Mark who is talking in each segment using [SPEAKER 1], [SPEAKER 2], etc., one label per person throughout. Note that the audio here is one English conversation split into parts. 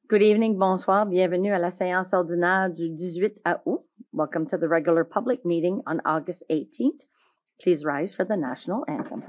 [SPEAKER 1] Good evening, bonsoir, bienvenue à la séance ordinaire du 18 août. Welcome to the regular public meeting on August 18th. Please rise for the national anthem.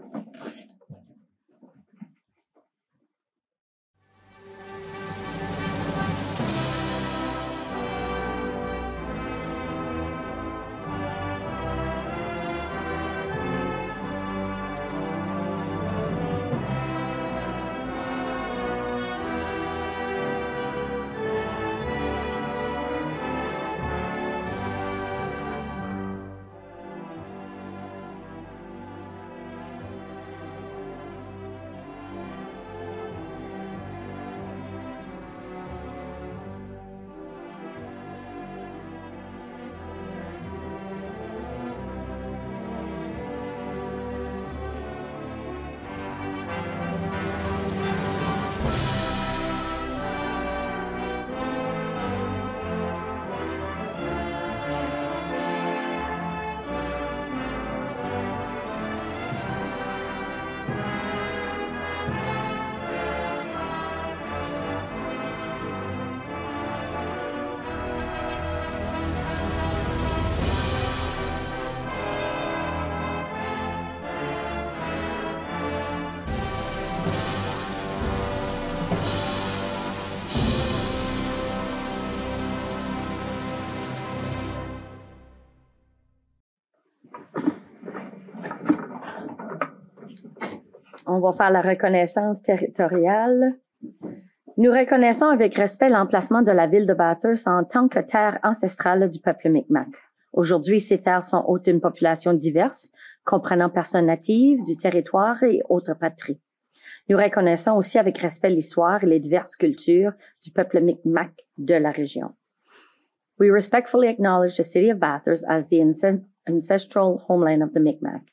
[SPEAKER 1] On va faire la reconnaissance territoriale. Nous reconnaissons avec respect l'emplacement de la ville de Bathurst en tant que terre ancestrale du peuple Micmac. Aujourd'hui, ces terres sont hôtes d'une population diverse, comprenant personnes natives du territoire et autres patries. Nous reconnaissons aussi avec respect l'histoire et les diverses cultures du peuple Micmac de la région. We respectfully acknowledge the city of Bathurst as the ancestral homeland of the Micmac.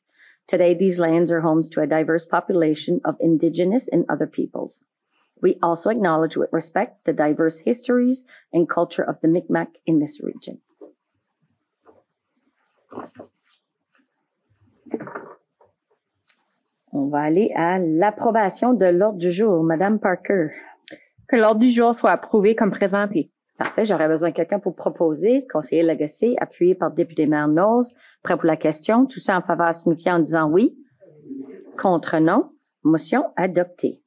[SPEAKER 1] Today, these lands are homes to a diverse population of Indigenous and other peoples. We also acknowledge with respect the diverse histories and culture of the Micmac in this region. On va aller à l'approbation de l'ordre du jour. Madame Parker.
[SPEAKER 2] Que l'ordre du jour soit approuvé comme présenté.
[SPEAKER 1] Parfait. J'aurais besoin de quelqu'un pour proposer. Conseiller Lagacé, appuyé par le député maire Knowles. Prêt pour la question. Tout ça en faveur signifiant en disant oui. Contre non. Motion adoptée.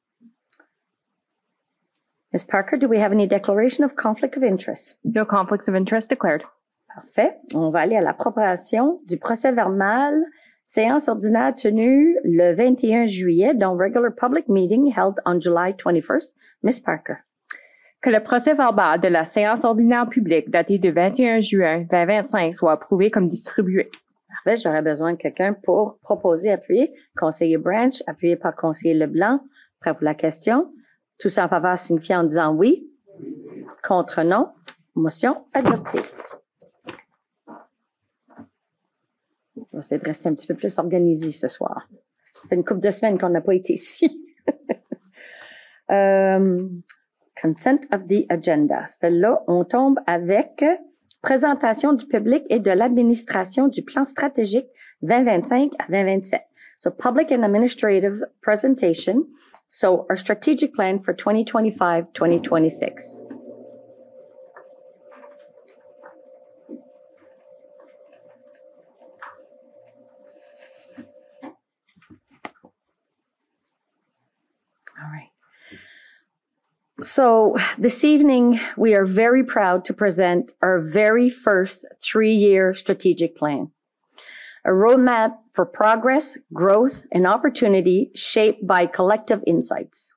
[SPEAKER 1] Ms. Parker, do we have any declaration of conflict of interest?
[SPEAKER 2] No conflicts of interest declared.
[SPEAKER 1] Parfait. On va aller à l'approbation du procès verbal. Séance ordinaire tenue le 21 juillet, dont regular public meeting held on July 21st. Ms. Parker.
[SPEAKER 2] Que le procès verbal de la séance ordinaire publique datée du 21 juin 2025 soit approuvé comme distribué.
[SPEAKER 1] Parfait. J'aurais besoin de quelqu'un pour proposer, appuyer. Conseiller Branch, appuyé par conseiller Leblanc. Prêt pour la question. Tout ça en faveur signifiant en disant oui. Contre non. Motion adoptée. On va essayer de rester un petit peu plus organisé ce soir. Ça fait une couple de semaines qu'on n'a pas été ici. Consent of the agenda. Là, on tombe avec présentation du public et de l'administration du plan stratégique 2025 à 2027. So, public and administrative presentation. So, our strategic plan for 2025-2026. All right. So this evening, we are very proud to present our very first 3-year strategic plan, a roadmap for progress, growth, and opportunity shaped by collective insights.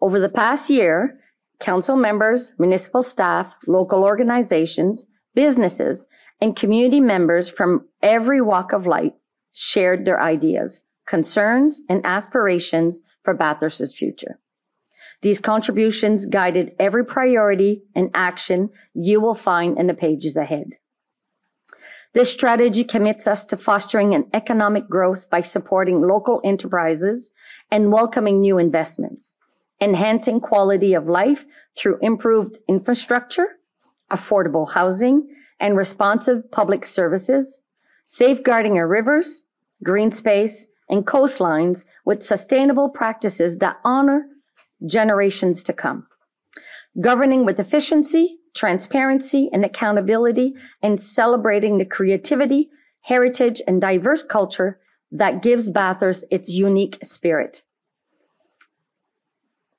[SPEAKER 1] Over the past year, council members, municipal staff, local organizations, businesses, and community members from every walk of life shared their ideas, concerns, and aspirations for Bathurst's future. These contributions guided every priority and action you will find in the pages ahead. This strategy commits us to fostering an economic growth by supporting local enterprises and welcoming new investments, enhancing quality of life through improved infrastructure, affordable housing, and responsive public services, safeguarding our rivers, green space, and coastlines with sustainable practices that honor generations to come. governing with efficiency, transparency, and accountability, and celebrating the creativity, heritage, and diverse culture that gives Bathurst its unique spirit.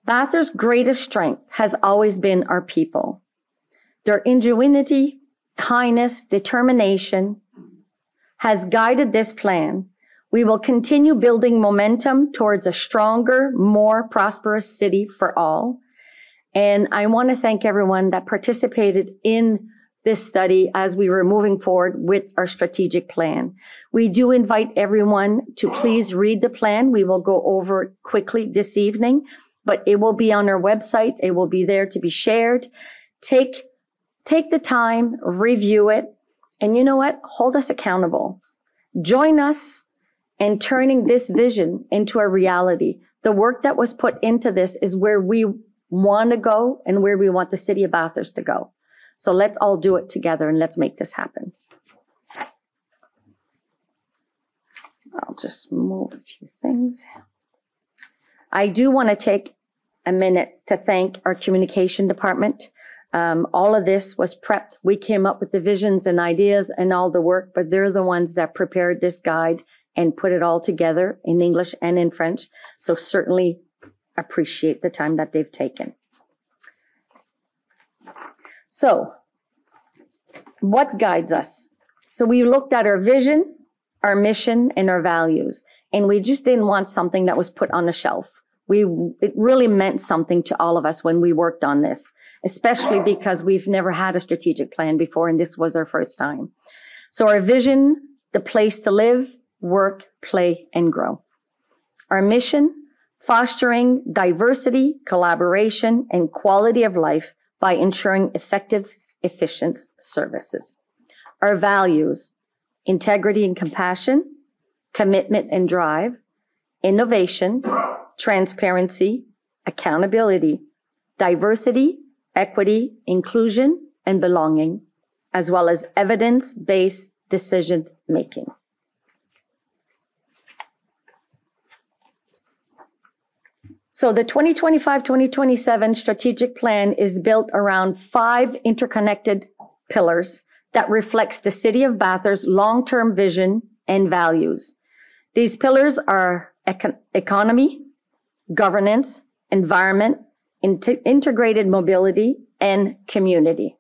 [SPEAKER 1] Bathurst's greatest strength has always been our people. Their ingenuity, kindness, determination has guided this plan. We will continue building momentum towards a stronger, more prosperous city for all. And I want to thank everyone that participated in this study as we were moving forward with our strategic plan. We do invite everyone to please read the plan. We will go over it quickly this evening, but it will be on our website. It will be there to be shared. Take the time, review it, and you know what? Hold us accountable. Join us in turning this vision into a reality. The work that was put into this is where we want to go and where we want the city of Bathurst to go. So let's all do it together and let's make this happen. I'll just move a few things. I do want to take a minute to thank our communication department. All of this was prepped. We came up with the visions and ideas and all the work, but they're the ones that prepared this guide and put it all together in English and in French. So certainly appreciate the time that they've taken. So what guides us? So we looked at our vision, our mission, and our values, and we just didn't want something that was put on a shelf. It really meant something to all of us when we worked on this, especially because we've never had a strategic plan before, and this was our first time. So our vision, the place to live, work, play, and grow. Our mission, fostering diversity, collaboration, and quality of life by ensuring effective, efficient services. Our values, integrity and compassion, commitment and drive, innovation, transparency, accountability, diversity, equity, inclusion, and belonging, as well as evidence-based decision-making. So the 2025-2027 strategic plan is built around 5 interconnected pillars that reflects the City of Bathurst's long-term vision and values. These pillars are economy, governance, environment, integrated mobility, and community.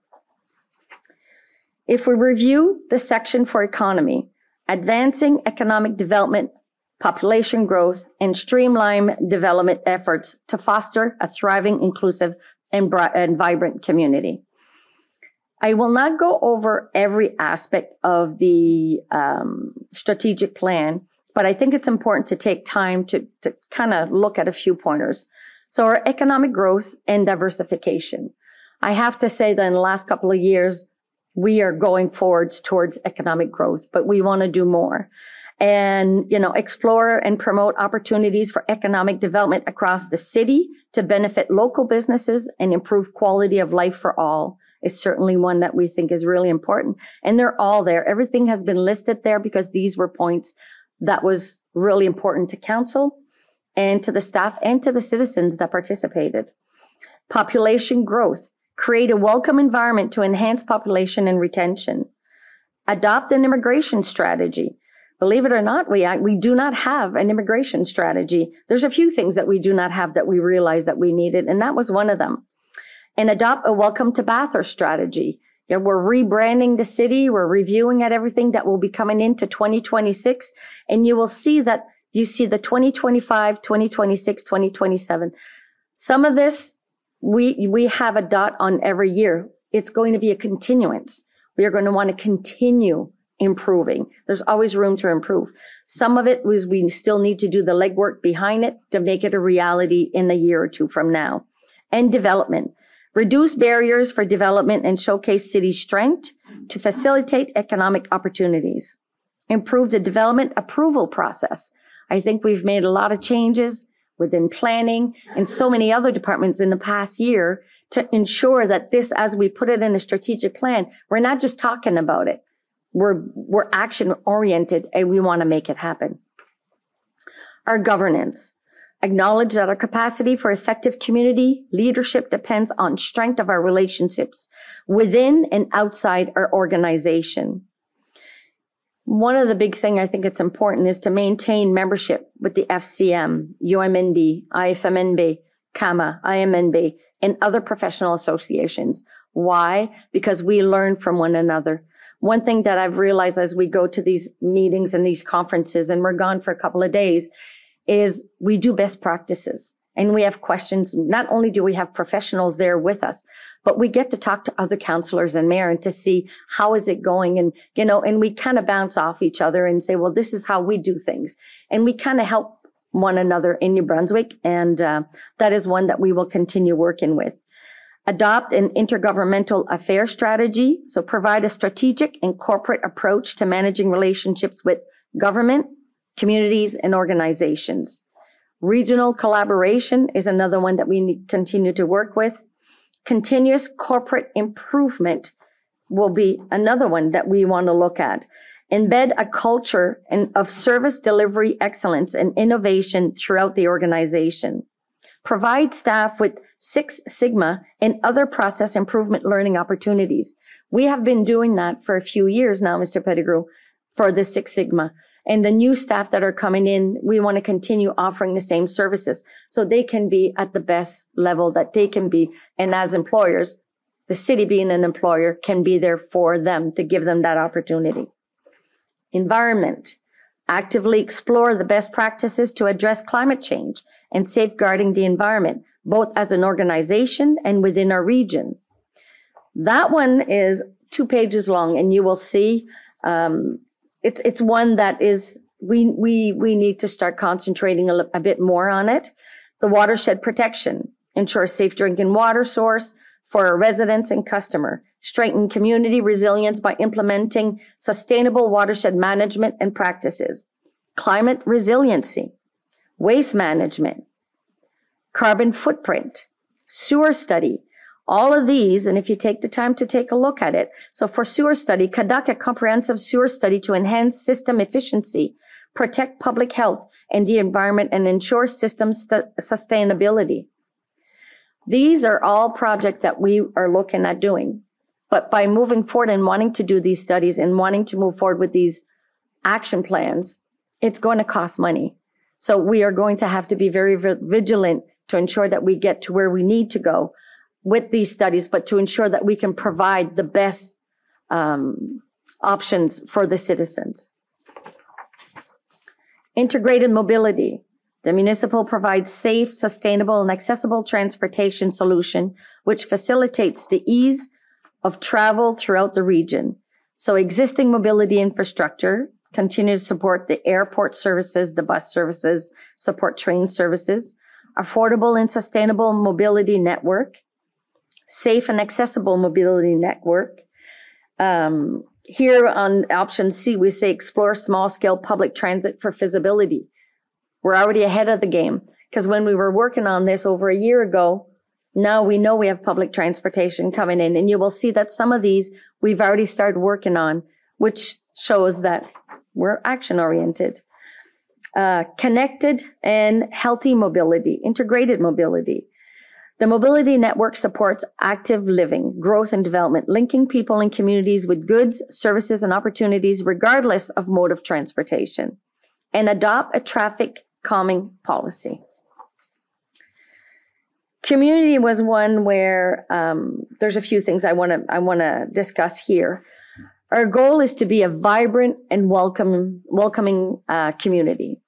[SPEAKER 1] If we review the section for economy, advancing economic development, population growth, and streamline development efforts to foster a thriving, inclusive, and vibrant community. I will not go over every aspect of the strategic plan, but I think it's important to take time to kind of look at a few pointers. So our economic growth and diversification. I have to say that in the last couple of years, we are going forwards towards economic growth, but we want to do more. And, explore and promote opportunities for economic development across the city to benefit local businesses and improve quality of life for all is certainly one that we think is really important. And they're all there. Everything has been listed there because these were points that was really important to council and to the staff and to the citizens that participated. Population growth. Create a welcome environment to enhance population and retention. Adopt an immigration strategy. Believe it or not, we do not have an immigration strategy. There's a few things that we do not have that we realized that we needed, and that was one of them. And adopt a welcome to Bathurst strategy. We're rebranding the city. We're reviewing at everything that will be coming into 2026. And you will see that you see the 2025, 2026, 2027. Some of this, we have a dot on every year. It's going to be a continuance. We are going to want to continue improving. There's always room to improve. Some of it was we still need to do the legwork behind it to make it a reality in a year or two from now. And development. Reduce barriers for development and showcase city strength to facilitate economic opportunities. Improve the development approval process. I think we've made a lot of changes within planning and so many other departments in the past year to ensure that this, as we put it in a strategic plan, we're not just talking about it. We're action oriented and we want to make it happen. Our governance. Acknowledge that our capacity for effective community leadership depends on strength of our relationships within and outside our organization. One of the big things I think it's important is to maintain membership with the FCM, UMNB, IFMNB, CAMA, IMNB, and other professional associations. Why? Because we learn from one another. One thing that I've realized as we go to these meetings and these conferences, and we're gone for a couple of days, is we do best practices and we have questions. Not only do we have professionals there with us, but we get to talk to other councillors and mayor and to see how is it going. And, and we kind of bounce off each other and say, well, this is how we do things. And we kind of help one another in New Brunswick. And that is one that we will continue working with. Adopt an intergovernmental affairs strategy. So provide a strategic and corporate approach to managing relationships with government, communities, and organizations. Regional collaboration is another one that we need to continue to work with. Continuous corporate improvement will be another one that we want to look at. Embed a culture of service delivery excellence and innovation throughout the organization. Provide staff with Six Sigma and other process improvement learning opportunities. We have been doing that for a few years now, Mr. Pettigrew, for the Six Sigma. And the new staff that are coming in, we want to continue offering the same services so they can be at the best level that they can be. And as employers, the city being an employer can be there for them to give them that opportunity. Environment. Actively explore the best practices to address climate change and safeguarding the environment, both as an organization and within our region. That one is 2 pages long, and you will see it's one that is we need to start concentrating a bit more on it. The watershed protection, ensure safe drinking water source for our residents and customer. Strengthen community resilience by implementing sustainable watershed management and practices. Climate resiliency, waste management, carbon footprint, sewer study. All of these, and if you take the time to take a look at it. So for sewer study, conduct a comprehensive sewer study to enhance system efficiency, protect public health and the environment, and ensure system sustainability. These are all projects that we are looking at doing. But by moving forward and wanting to do these studies and wanting to move forward with these action plans, it's going to cost money. So we are going to have to be very vigilant to ensure that we get to where we need to go with these studies, but to ensure that we can provide the best options for the citizens. Integrated mobility. The municipal provides safe, sustainable, and accessible transportation solution, which facilitates the ease of travel throughout the region. So existing mobility infrastructure continues to support the airport services, the bus services, support train services, affordable and sustainable mobility network, safe and accessible mobility network. Here on option C, we say explore small-scale public transit for feasibility. We're already ahead of the game because when we were working on this over a year ago, now we know we have public transportation coming in, and you will see that some of these we've already started working on, which shows that we're action-oriented. Connected and healthy mobility, integrated mobility. The mobility network supports active living, growth, and development, linking people and communities with goods, services, and opportunities regardless of mode of transportation, and adopt a traffic calming policy. Community was one where there's a few things I want to discuss here. Our goal is to be a vibrant and welcoming community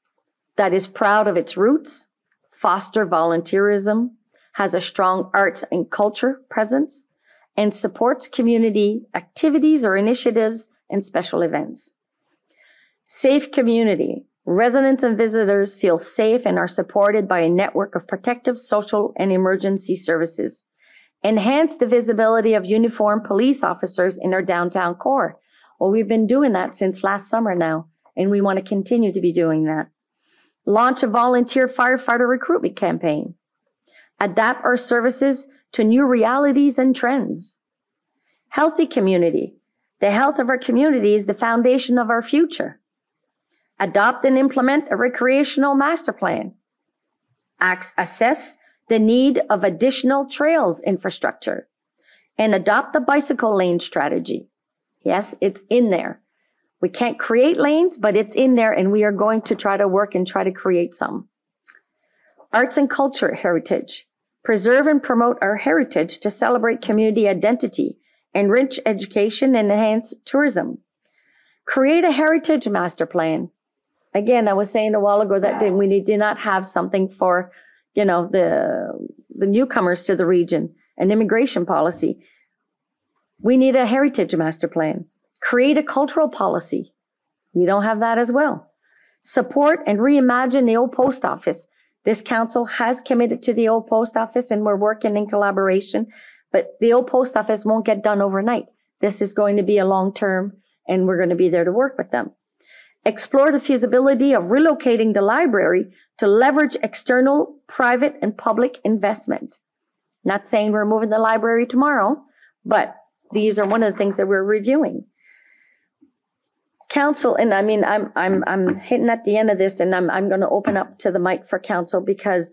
[SPEAKER 1] that is proud of its roots, foster volunteerism, has a strong arts and culture presence, and supports community activities or initiatives and special events. Safe community. Residents and visitors feel safe and are supported by a network of protective, social, and emergency services. Enhance the visibility of uniformed police officers in our downtown core. Well, we've been doing that since last summer now, and we want to continue to be doing that. Launch a volunteer firefighter recruitment campaign. Adapt our services to new realities and trends. Healthy community. The health of our community is the foundation of our future. Adopt and implement a recreational master plan. assess the need of additional trails infrastructure, and adopt the bicycle lane strategy. Yes, it's in there. We can't create lanes, but it's in there, and we are going to try to work and try to create some. Arts and culture heritage. Preserve and promote our heritage to celebrate community identity, enrich education, and enhance tourism. Create a heritage master plan. Again, I was saying a while ago that we did not have something for, the newcomers to the region, an immigration policy. We need a heritage master plan. Create a cultural policy. We don't have that as well. Support and reimagine the old post office. This council has committed to the old post office, and we're working in collaboration, but the old post office won't get done overnight. This is going to be a long term, and we're going to be there to work with them. Explore the feasibility of relocating the library to leverage external, private, and public investment. Not saying we're moving the library tomorrow, but these are one of the things that we're reviewing. Council, and I mean, I'm hitting at the end of this, and I'm going to open up to the mic for council, because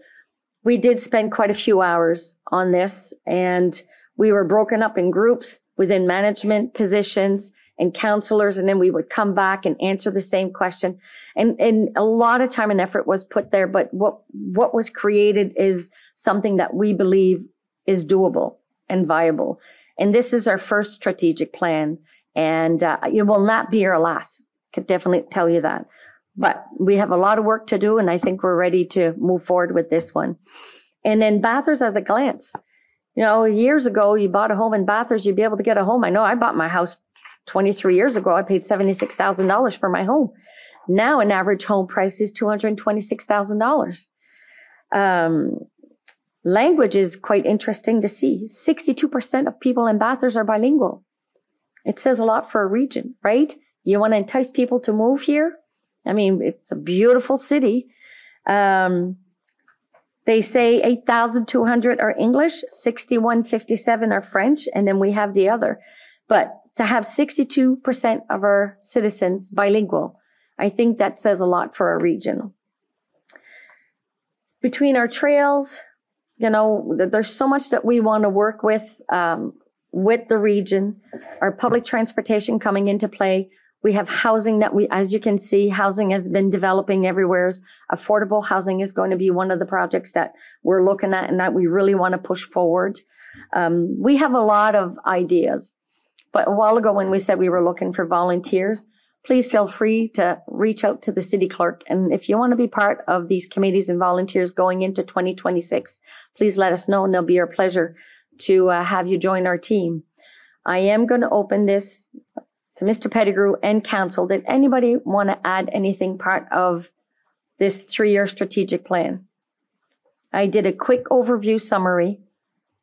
[SPEAKER 1] we did spend quite a few hours on this, and we were broken up in groups within management positions and counselors, and then we would come back and answer the same question. And a lot of time and effort was put there, but what was created is something that we believe is doable and viable. And this is our first strategic plan. And it will not be our last. I can definitely tell you that. But we have a lot of work to do, and I think we're ready to move forward with this one. And then Bathurst as a glance. Years ago, you bought a home in Bathurst, you'd be able to get a home. I know I bought my house 23 years ago. I paid $76,000 for my home. Now an average home price is $226,000. Language is quite interesting to see. 62% of people in Bathurst are bilingual. It says a lot for a region, right? You want to entice people to move here? I mean, it's a beautiful city. They say 8,200 are English, 6,157 are French, and then we have the other. But to have 62% of our citizens bilingual, I think that says a lot for our region. Between our trails, there's so much that we want to work with the region. Our public transportation coming into play. We have housing that as you can see, housing has been developing everywhere. Affordable housing is going to be one of the projects that we're looking at and that we really want to push forward. We have a lot of ideas, but a while ago when we said we were looking for volunteers, please feel free to reach out to the city clerk. And if you want to be part of these committees and volunteers going into 2026, please let us know, and it'll be our pleasure to have you join our team. I am going to open this to Mr. Pettigrew and council. Did anybody want to add anything part of this 3-year strategic plan? I did a quick overview summary.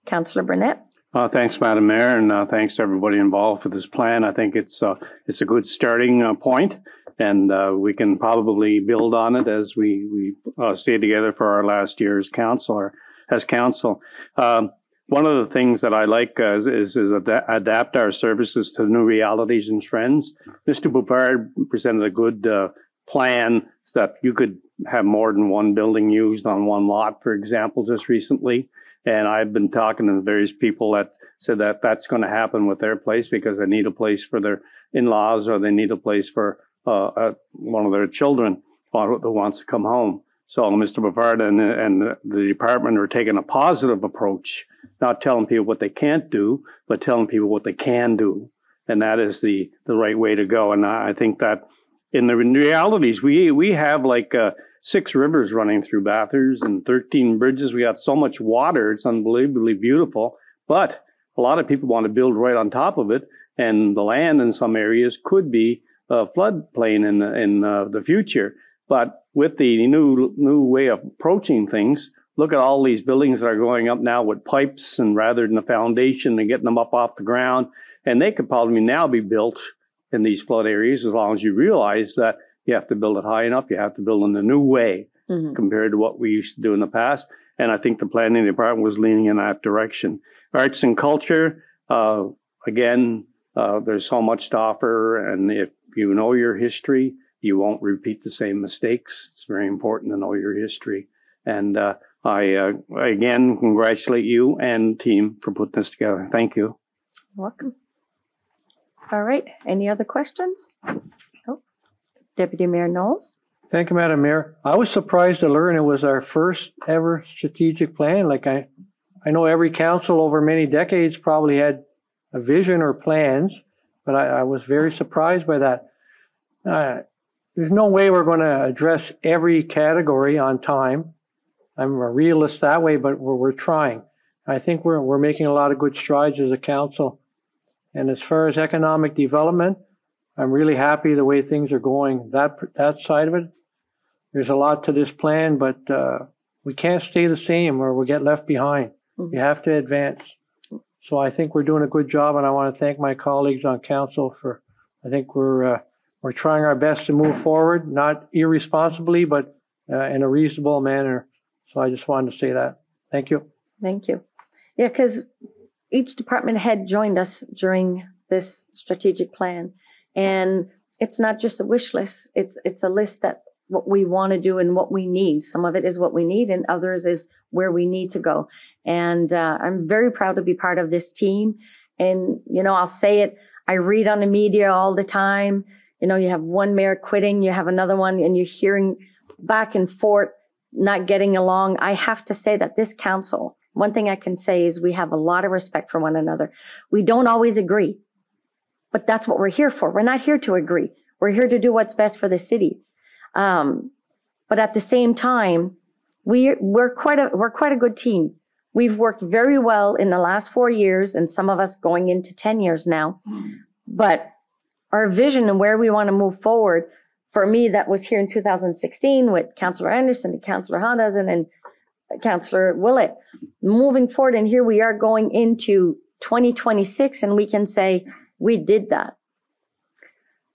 [SPEAKER 1] Councillor Burnett.
[SPEAKER 3] Thanks, Madam Mayor, and thanks to everybody involved for this plan. I think it's a good starting point, and we can probably build on it as we stay together for our last year as council. One of the things that I like is adapt our services to new realities and trends. Mr. Boupard presented a good plan that you could have more than one building used on one lot, for example, just recently. And I've been talking to various people that said that that's going to happen with their place because they need a place for their in-laws, or they need a place for one of their children who wants to come home. So Mr. Boupard and the department are taking a positive approach, not telling people what they can't do, but telling people what they can do. And that is the right way to go. And I think that in the realities, we have like 6 rivers running through Bathurst and 13 bridges. We got so much water. It's unbelievably beautiful. But a lot of people want to build right on top of it. And the land in some areas could be a floodplain in the future. But with the new way of approaching things, look at all these buildings that are going up now with pipes and rather than a foundation and getting them up off the ground. And they could probably now be built in these flood areas as long as you realize that you have to build it high enough. You have to build in a new way compared to what we used to do in the past. And I think the planning department was leaning in that direction. Arts and culture, again, there's so much to offer. And if you know your history, you won't repeat the same mistakes. It's very important to know your history. And I again congratulate you and the team for putting this together. Thank you.
[SPEAKER 1] Welcome. All right. Any other questions? Oh, Deputy Mayor Knowles.
[SPEAKER 4] Thank you, Madam Mayor. I was surprised to learn it was our first ever strategic plan. Like I know every council over many decades probably had a vision or plans, but I was very surprised by that. There's no way we're going to address every category on time. I'm a realist that way, but we're trying. I think we're making a lot of good strides as a council. And as far as economic development, I'm really happy the way things are going. That side of it, there's a lot to this plan, but we can't stay the same or we'll get left behind. We have to advance. So I think we're doing a good job, and I want to thank my colleagues on council for. I think we're trying our best to move forward, not irresponsibly, but in a reasonable manner. So I just wanted to say that. Thank you.
[SPEAKER 1] Thank you. Yeah, because each department head joined us during this strategic plan, and it's not just a wish list. It's a list that what we want to do and what we need. Some of it is what we need, and others is where we need to go. And I'm very proud to be part of this team. And, I'll say it, I read on the media all the time. You have one mayor quitting, you have another one, and you're hearing back and forth, not getting along. I have to say that this council, one thing I can say is we have a lot of respect for one another. We don't always agree, but that's what we're here for. We're not here to agree. We're here to do what's best for the city. But at the same time, we're quite a good team. We've worked very well in the last 4 years, and some of us going into 10 years now. But our vision and where we want to move forward, for me, that was here in 2016 with Councillor Anderson and Councillor Hondas and Councillor Willett. Moving forward, and here we are going into 2026, and we can say we did that.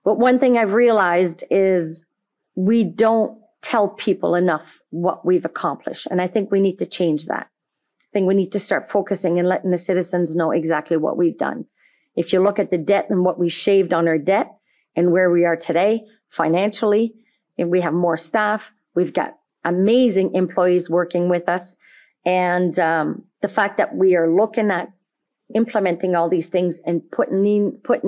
[SPEAKER 1] But one thing I've realized is we don't tell people enough what we've accomplished. And I think we need to change that. I think we need to start focusing and letting the citizens know exactly what we've done. If you look at the debt and what we shaved on our debt and where we are today financially, and we have more staff, we've got amazing employees working with us. And the fact that we are looking at implementing all these things and putting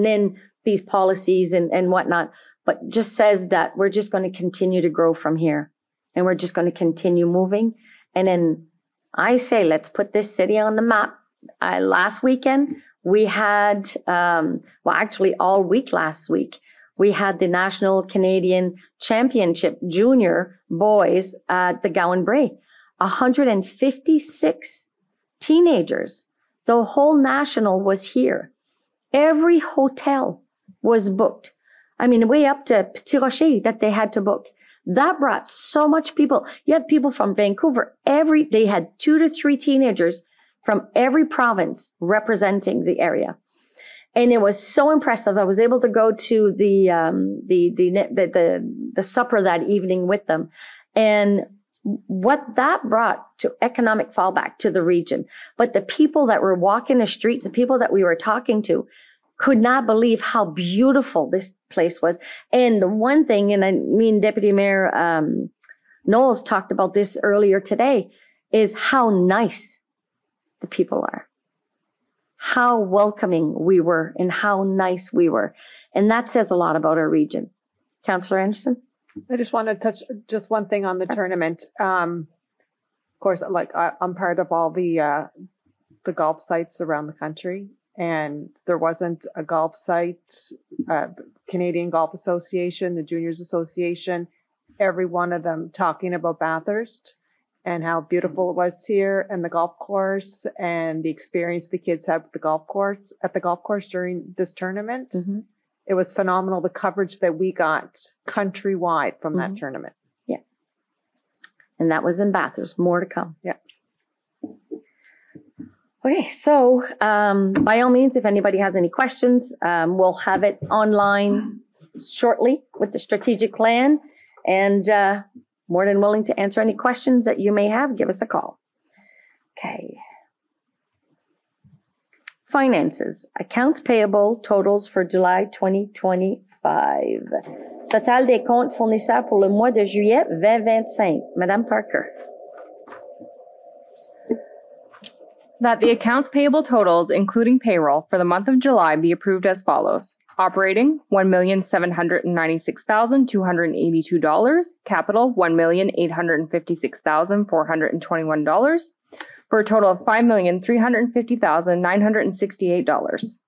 [SPEAKER 1] in these policies and whatnot, but just says that we're just going to continue to grow from here, and we're just going to continue moving. And then I say, let's put this city on the map. Last weekend, we had, actually all week last week, we had the National Canadian Championship Junior Boys at the Gowan Bray. 156 teenagers. The whole national was here. Every hotel was booked. I mean, way up to Petit Rocher that they had to book. That brought so much people. You had people from Vancouver. They had 2 to 3 teenagers from every province representing the area. And it was so impressive. I was able to go to the supper that evening with them. And what that brought to economic fallback to the region. But the people that were walking the streets, the people that we were talking to, could not believe how beautiful this place was. And the one thing, and I mean, Deputy Mayor Knowles talked about this earlier today, is how nice the people are. How welcoming we were and how nice we were. And that says a lot about our region. Councillor Anderson?
[SPEAKER 5] I just want to touch just one thing on the tournament. Of course, I'm part of all the golf sites around the country, and there wasn't a golf site, Canadian Golf Association, the Juniors Association, every one of them talking about Bathurst and how beautiful it was here and the golf course and the experience the kids had at the golf course during this tournament. Mm-hmm. It was phenomenal, the coverage that we got countrywide from that tournament.
[SPEAKER 1] Yeah. And that was in Bathurst. More to come.
[SPEAKER 5] Yeah.
[SPEAKER 1] Okay, so by all means, if anybody has any questions, we'll have it online shortly with the strategic plan. And more than willing to answer any questions that you may have. Give us a call. Okay. Finances. Accounts payable totals for July 2025. Total des comptes fournisseurs pour le mois de juillet 2025. Madame Parker.
[SPEAKER 2] That the accounts payable totals, including payroll, for the month of July be approved as follows. Operating, $1,796,282. Capital, $1,856,421. For a total of $5,350,968.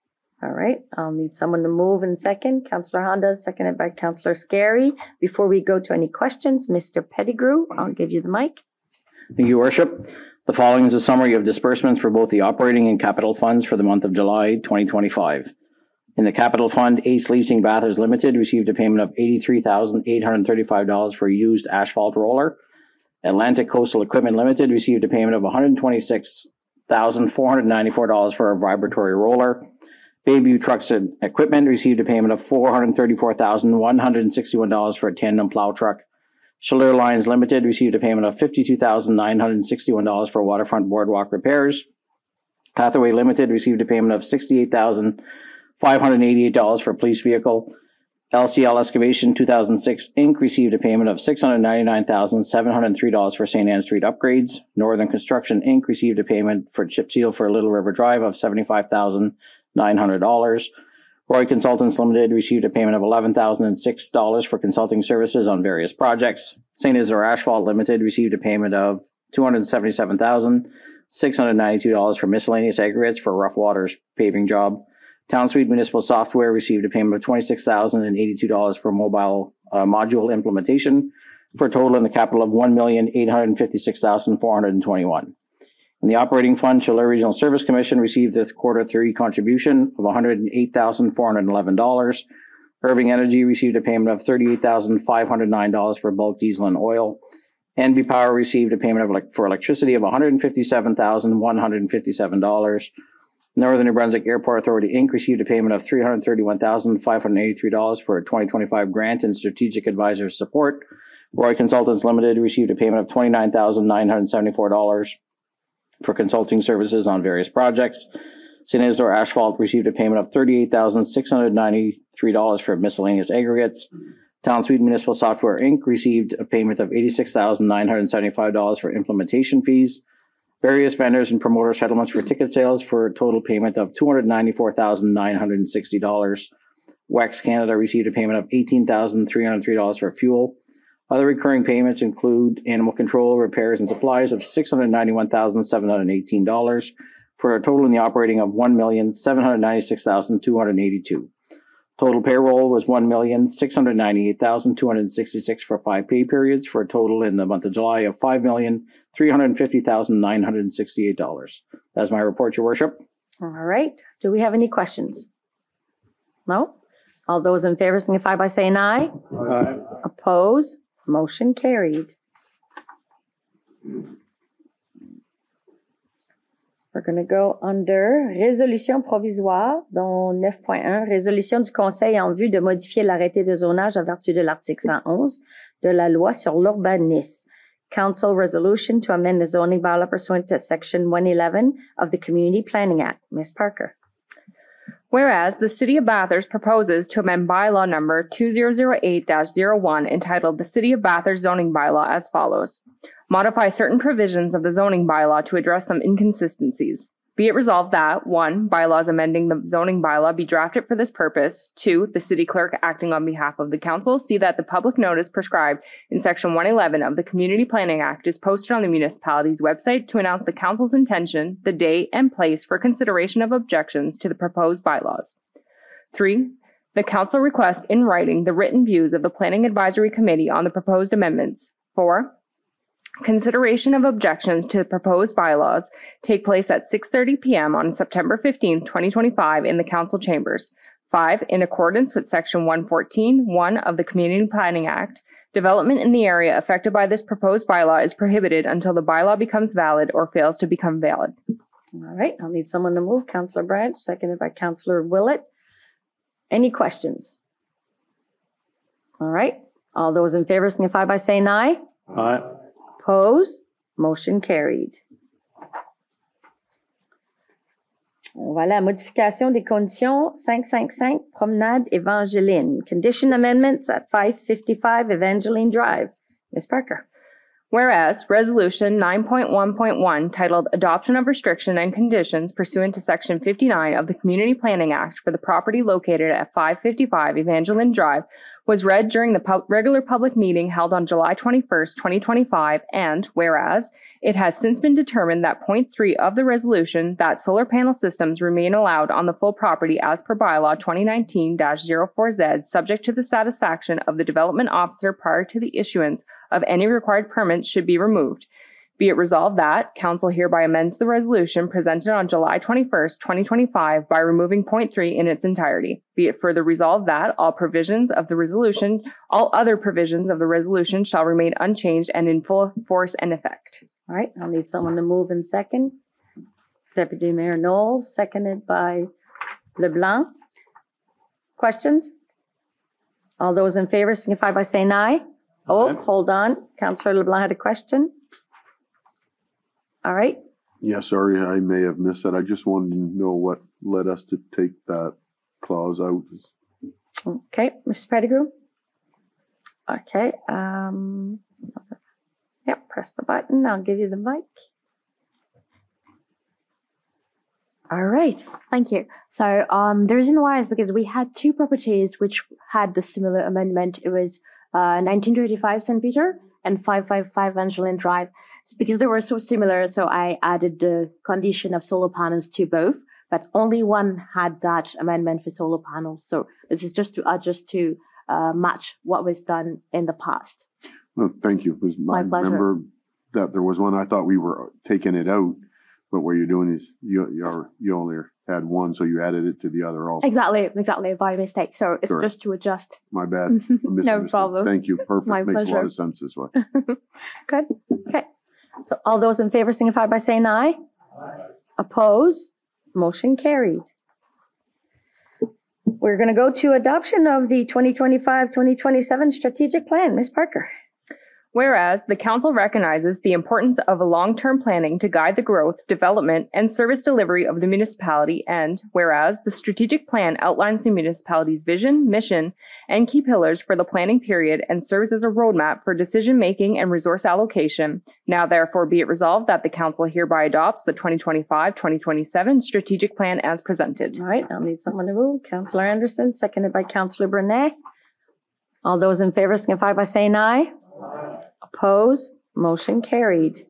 [SPEAKER 1] All right, I'll need someone to move in second. Councillor Honda, seconded by Councillor Scary. Before we go to any questions, Mr. Pettigrew, I'll give you the mic.
[SPEAKER 6] Thank you, Worship. The following is a summary of disbursements for both the operating and capital funds for the month of July 2025. In the capital fund, Ace Leasing Bathurst Limited received a payment of $83,835 for a used asphalt roller. Atlantic Coastal Equipment Limited received a payment of $126,494 for a vibratory roller. Bayview Trucks and Equipment received a payment of $434,161 for a tandem plow truck. Chaleur Lines Limited received a payment of $52,961 for waterfront boardwalk repairs. Hathaway Limited received a payment of $68,588 for a police vehicle. LCL Excavation 2006 Inc. received a payment of $699,703 for St. Anne Street upgrades. Northern Construction Inc. received a payment for chip seal for Little River Drive of $75,900. Roy Consultants Limited received a payment of $11,006 for consulting services on various projects. St. Isidore Asphalt Limited received a payment of $277,692 for miscellaneous aggregates for Rough Waters paving job. Townsweet Municipal Software received a payment of $26,082 for mobile module implementation, for a total in the capital of $1,856,421. In the operating fund, Chaleur Regional Service Commission received a quarter-3 contribution of $108,411. Irving Energy received a payment of $38,509 for bulk diesel and oil. NB Power received a payment for electricity of $157,157. Northern New Brunswick Airport Authority Inc. received a payment of $331,583 for a 2025 grant and strategic advisor support. Roy Consultants Limited received a payment of $29,974 for consulting services on various projects. St. Isidore Asphalt received a payment of $38,693 for miscellaneous aggregates. Townsweet Municipal Software Inc. received a payment of $86,975 for implementation fees. Various vendors and promoter settlements for ticket sales for a total payment of $294,960. WEX Canada received a payment of $18,303 for fuel. Other recurring payments include animal control, repairs, and supplies of $691,718 for a total in the operating of $1,796,282. Total payroll was $1,698,266 for 5 pay periods for a total in the month of July of $5,350,968. That's my report, Your Worship.
[SPEAKER 1] All right. Do we have any questions? No? All those in favor signify by saying aye.
[SPEAKER 3] Aye.
[SPEAKER 1] Oppose? Motion carried. We're going to go under résolution provisoire, dont 9.1, résolution du Conseil en vue de modifier l'arrêté de zonage en vertu de l'article 111 de la loi sur l'urbanisme. Council resolution to amend the zoning bylaw pursuant to section 111 of the Community Planning Act. Ms. Parker.
[SPEAKER 2] Whereas the City of Bathurst proposes to amend bylaw number 2008-01 entitled the City of Bathurst Zoning Bylaw as follows. Modify certain provisions of the zoning bylaw to address some inconsistencies. Be it resolved that 1. Bylaws amending the zoning bylaw be drafted for this purpose. 2. The city clerk acting on behalf of the council see that the public notice prescribed in section 111 of the Community Planning Act is posted on the municipality's website to announce the council's intention, the date, and place for consideration of objections to the proposed bylaws. 3. The council requests in writing the written views of the Planning Advisory Committee on the proposed amendments. 4. Consideration of objections to the proposed bylaws take place at 6:30 p.m. on September 15, 2025 in the council chambers. 5. In accordance with section 114(1) of the Community Planning Act, development in the area affected by this proposed bylaw is prohibited until the bylaw becomes valid or fails to become valid.
[SPEAKER 1] All right, I'll need someone to move. Councillor Branch, seconded by Councillor Willett. Any questions? All right, all those in favor signify by saying aye.
[SPEAKER 3] Aye.
[SPEAKER 1] Oppose? Motion carried. On va à la modification des conditions 555 Promenade Evangeline. Condition amendments at 555 Evangeline Drive. Ms. Parker.
[SPEAKER 2] Whereas Resolution 9.1.1, titled Adoption of Restriction and Conditions pursuant to Section 59 of the Community Planning Act for the property located at 555 Evangeline Drive, was read during the regular public meeting held on July 21st, 2025, and whereas it has since been determined that point 3 of the resolution, that solar panel systems remain allowed on the full property as per bylaw 2019-04Z, subject to the satisfaction of the development officer prior to the issuance of any required permits, should be removed. Be it resolved that Council hereby amends the resolution presented on July 21st, 2025 by removing point 3 in its entirety. Be it further resolved that all other provisions of the resolution shall remain unchanged and in full force and effect.
[SPEAKER 1] All right, I'll need someone to move in second. Deputy Mayor Knowles, seconded by LeBlanc. Questions? All those in favor signify by saying aye. Oh, hold on. Councillor LeBlanc had a question. All right.
[SPEAKER 7] Yeah, sorry, I may have missed that. I just wanted to know what led us to take that clause out.
[SPEAKER 1] Okay, Mr. Pettigrew. Okay. Yep, press the button. I'll give you the mic. All right.
[SPEAKER 8] Thank you. So the reason why is because we had two properties which had the similar amendment. It was 1935 St. Peter and 555 Evangeline Drive. It's because they were so similar, so I added the condition of solar panels to both, but only one had that amendment for solar panels. So this is just to adjust to match what was done in the past.
[SPEAKER 7] Well, thank you.
[SPEAKER 8] My pleasure.
[SPEAKER 7] I remember that there was one, I thought we were taking it out, but what you're doing is you only had one, so you added it to the other also.
[SPEAKER 8] Exactly, by mistake. So it's
[SPEAKER 7] Correct.
[SPEAKER 8] just to adjust.
[SPEAKER 7] My bad.
[SPEAKER 8] No problem.
[SPEAKER 7] Thank you. Perfect.
[SPEAKER 8] My
[SPEAKER 7] Makes
[SPEAKER 8] pleasure.
[SPEAKER 7] a lot of sense this way.
[SPEAKER 1] Good. Okay. So all those in favor signify by saying aye. Aye. Oppose? Motion carried. We're going to go to adoption of the 2025-2027 strategic plan. Ms. Parker.
[SPEAKER 2] Whereas the Council recognizes the importance of a long-term planning to guide the growth, development, and service delivery of the municipality, and whereas the strategic plan outlines the municipality's vision, mission, and key pillars for the planning period and serves as a roadmap for decision-making and resource allocation, now therefore be it resolved that the Council hereby adopts the 2025-2027 strategic plan as presented.
[SPEAKER 1] All right, I'll need someone to move. Councillor Anderson, seconded by Councillor Brunet. All those in favor signify by saying aye. Aye. Oppose? Motion carried.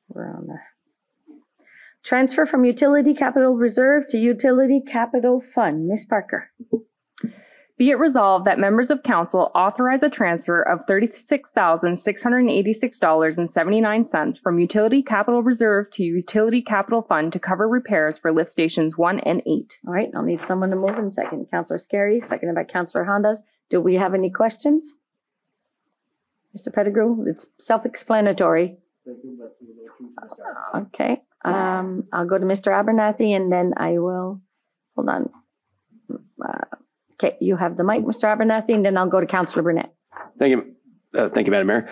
[SPEAKER 1] We're on there. Transfer from Utility Capital Reserve to Utility Capital Fund. Ms. Parker.
[SPEAKER 2] Be it resolved that members of Council authorize a transfer of $36,686.79 from Utility Capital Reserve to Utility Capital Fund to cover repairs for lift stations 1 and 8.
[SPEAKER 1] All right, I'll need someone to move in second. Councillor Scarry, seconded by Councillor Hondas. Do we have any questions? Mr. Pettigrew, it's self-explanatory. Okay, I'll go to Mr. Abernathy and then I will, hold on. Okay, you have the mic, Mr. Abernathy, and then I'll go to Councillor Burnett.
[SPEAKER 9] Thank you. Thank you, Madam Mayor.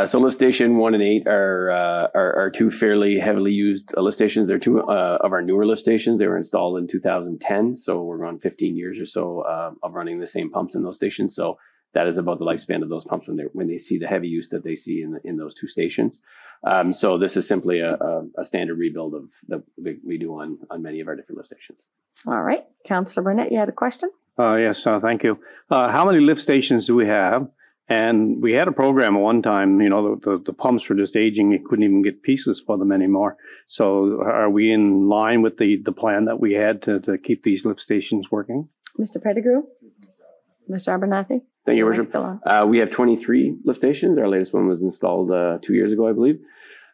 [SPEAKER 9] So lift station 1 and 8 are two fairly heavily used lift stations. They're two of our newer lift stations. They were installed in 2010, so we're around 15 years or so of running the same pumps in those stations. So that is about the lifespan of those pumps when they see the heavy use that they see in those two stations. So this is simply a standard rebuild that we do on many of our different lift stations.
[SPEAKER 1] All right, Councillor Burnett, you had a question?
[SPEAKER 3] Yes, thank you. How many lift stations do we have? And we had a program at one time, you know, the pumps were just aging. You couldn't even get pieces for them anymore. So are we in line with the plan that we had to keep these lift stations working?
[SPEAKER 1] Mr. Pettigrew? Mr. Abernathy?
[SPEAKER 9] Thank you, Your Worship. We have 23 lift stations. Our latest one was installed 2 years ago, I believe.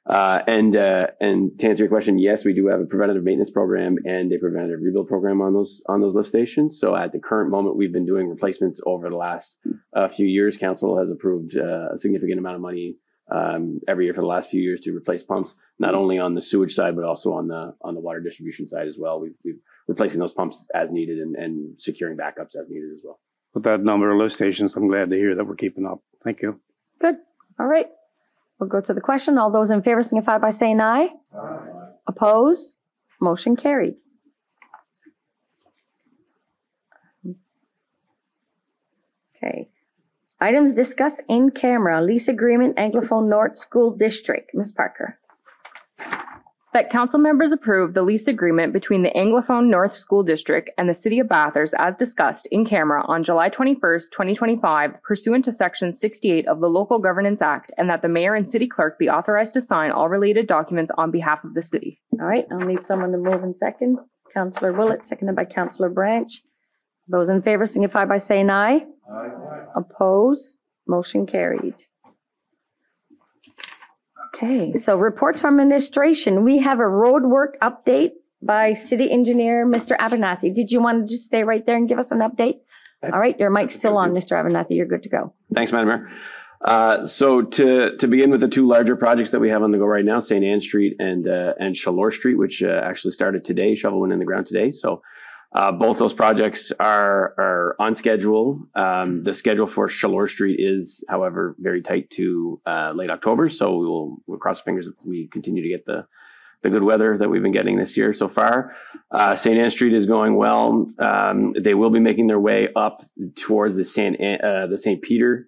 [SPEAKER 9] And to answer your question, yes, we do have a preventative maintenance program and a preventative rebuild program on those lift stations. So at the current moment, we've been doing replacements over the last few years. Council has approved a significant amount of money every year for the last few years to replace pumps, not only on the sewage side, but also on the water distribution side as well. We've replacing those pumps as needed and securing backups as needed as well.
[SPEAKER 3] With that number of lift stations, I'm glad to hear that we're keeping up. Thank you.
[SPEAKER 1] Good. All right. We'll go to the question. All those in favor signify by saying aye. Aye. Oppose? Motion carried. Okay. Items discussed in camera, lease agreement, Anglophone North School District. Ms. Parker.
[SPEAKER 2] That council members approve the lease agreement between the Anglophone North School District and the City of Bathurst as discussed in camera on July 21st, 2025, pursuant to Section 68 of the Local Governance Act, and that the mayor and city clerk be authorized to sign all related documents on behalf of the city.
[SPEAKER 1] All right, I'll need someone to move in second. Councillor Willett, seconded by Councillor Branch. Those in favor signify by saying aye. Aye. Oppose? Motion carried. Okay, so reports from administration. We have a road work update by City Engineer, Mr. Abernathy. Did you want to just stay right there and give us an update? All right, your mic's still on, Mr. Abernathy. You're good to go.
[SPEAKER 9] Thanks, Madam Mayor. So to begin with the two larger projects that we have on the go right now, St. Anne Street and Chaleur Street, which actually started today, shovel went in the ground today. So both those projects are on schedule. The schedule for Chaleur Street is, however, very tight to late October. So we'll cross our fingers that we continue to get the good weather that we've been getting this year so far. St. Anne Street is going well. They will be making their way up towards the St. Peter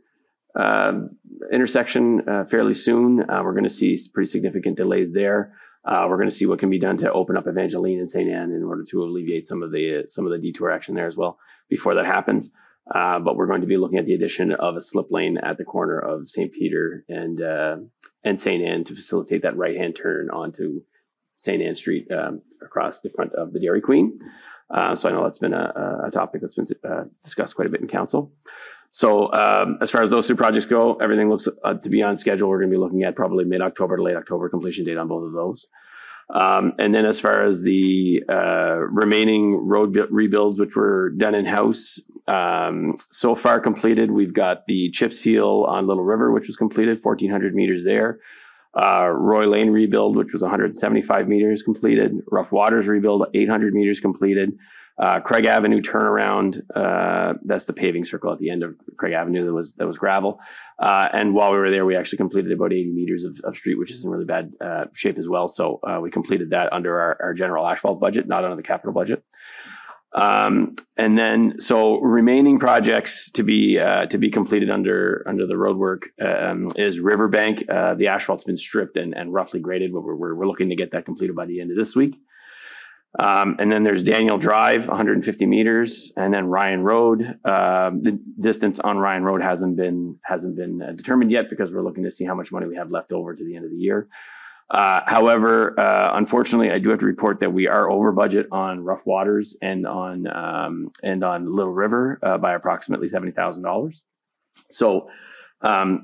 [SPEAKER 9] intersection fairly soon. We're going to see pretty significant delays there. We're going to see what can be done to open up Evangeline and St. Anne in order to alleviate some of the detour action there as well before that happens. But we're going to be looking at the addition of a slip lane at the corner of St. Peter and St. Anne to facilitate that right-hand turn onto St. Anne Street across the front of the Dairy Queen. So I know that's been a topic that's been discussed quite a bit in council. So as far as those two projects go, everything looks to be on schedule. We're going to be looking at probably mid-October to late October completion date on both of those. And then as far as the remaining road rebuilds, which were done in-house, so far completed, we've got the chip seal on Little River, which was completed, 1,400 meters there. Roy Lane rebuild, which was 175 meters completed. Rough Waters rebuild, 800 meters completed. Craig Avenue turnaround, that's the paving circle at the end of Craig Avenue that was gravel. And while we were there, we actually completed about 80 meters of street, which is in really bad shape as well. So we completed that under our general asphalt budget, not under the capital budget. And then, so remaining projects to be completed under the roadwork is Riverbank. The asphalt's been stripped and roughly graded, but we're looking to get that completed by the end of this week. And then there's Daniel Drive, 150 meters, and then Ryan Road. The distance on Ryan Road hasn't been determined yet because we're looking to see how much money we have left over to the end of the year. However, unfortunately, I do have to report that we are over budget on Rough Waters and on Little River by approximately $70,000. So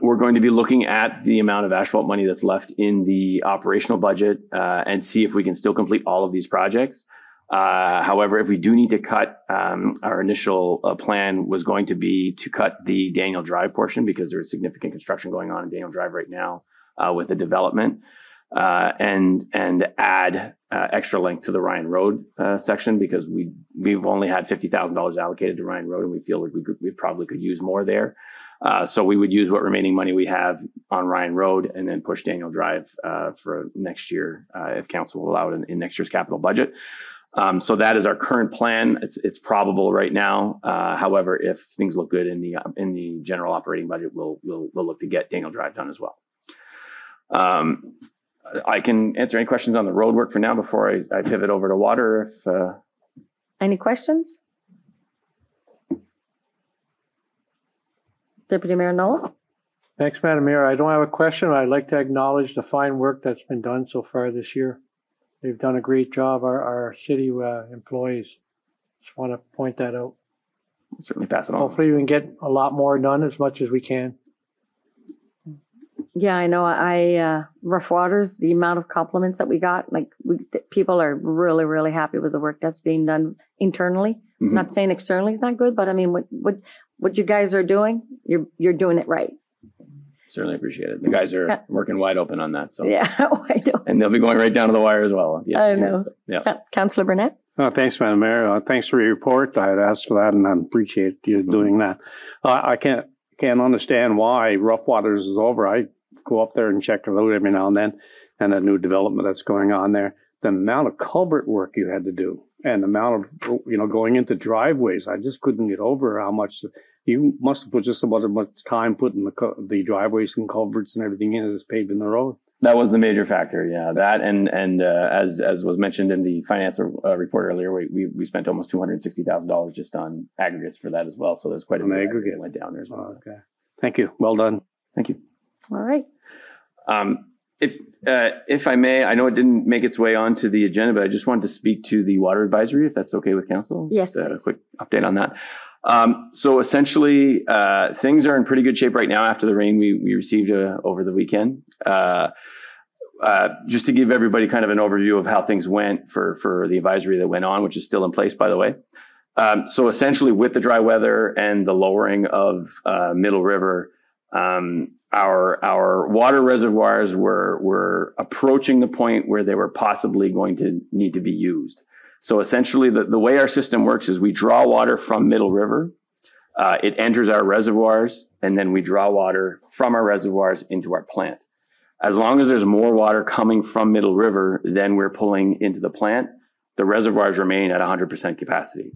[SPEAKER 9] we're going to be looking at the amount of asphalt money that's left in the operational budget and see if we can still complete all of these projects. However, if we do need to cut, our initial plan was going to be to cut the Daniel Drive portion because there is significant construction going on in Daniel Drive right now with the development. And add extra length to the Ryan Road section because we've only had $50,000 allocated to Ryan Road, and we feel like we probably could use more there. So we would use what remaining money we have on Ryan Road and then push Daniel Drive for next year if council will allow it in next year's capital budget. So that is our current plan. It's probable right now. However, if things look good in the general operating budget, we'll look to get Daniel Drive done as well. I can answer any questions on the road work for now before I pivot over to water.
[SPEAKER 1] Any questions? Deputy Mayor Knowles?
[SPEAKER 4] Thanks, Madam Mayor. I don't have a question. I'd like to acknowledge the fine work that's been done so far this year. They've done a great job, our city employees. Just want to point that out.
[SPEAKER 9] I'll certainly pass it on.
[SPEAKER 4] Hopefully we can get a lot more done as much as we can.
[SPEAKER 1] Yeah, I know. Rough Waters, the amount of compliments that we got, people are really, really happy with the work that's being done internally. Mm-hmm. Not saying externally is not good, but I mean, what you guys are doing, you're doing it right.
[SPEAKER 9] Certainly appreciate it. The guys are working wide open on that. So
[SPEAKER 1] yeah, I know.
[SPEAKER 9] And they'll be going right down to the wire as well. Yeah,
[SPEAKER 1] I know. So, yeah. Councillor Burnett?
[SPEAKER 3] Thanks, Madam Mayor. Thanks for your report. I had asked for that, and I appreciate you doing that. I can't understand why Rough Waters is over. I go up there and check it out every now and then, and a new development that's going on there. The amount of culvert work you had to do, and the amount of going into driveways, I just couldn't get over how much You must have put just about as much time putting the driveways and culverts and everything in as paving the road.
[SPEAKER 9] That was the major factor, yeah. That and as was mentioned in the finance report earlier, we spent almost $260,000 just on aggregates for that as well. So there's quite a bit of aggregate went down there as well.
[SPEAKER 3] Okay, thank you. Well done.
[SPEAKER 9] Thank you.
[SPEAKER 1] All right.
[SPEAKER 9] If I may, I know it didn't make its way onto the agenda, but I just wanted to speak to the water advisory, if that's okay with council.
[SPEAKER 1] Yes,
[SPEAKER 9] a
[SPEAKER 1] please.
[SPEAKER 9] quick update on that. So essentially, things are in pretty good shape right now after the rain we received over the weekend. Just to give everybody kind of an overview of how things went for the advisory that went on, which is still in place, by the way. So essentially, with the dry weather and the lowering of Middle River, our water reservoirs were approaching the point where they were possibly going to need to be used. So essentially, the way our system works is we draw water from Middle River, it enters our reservoirs, and then we draw water from our reservoirs into our plant. As long as there's more water coming from Middle River than we're pulling into the plant, the reservoirs remain at 100% capacity.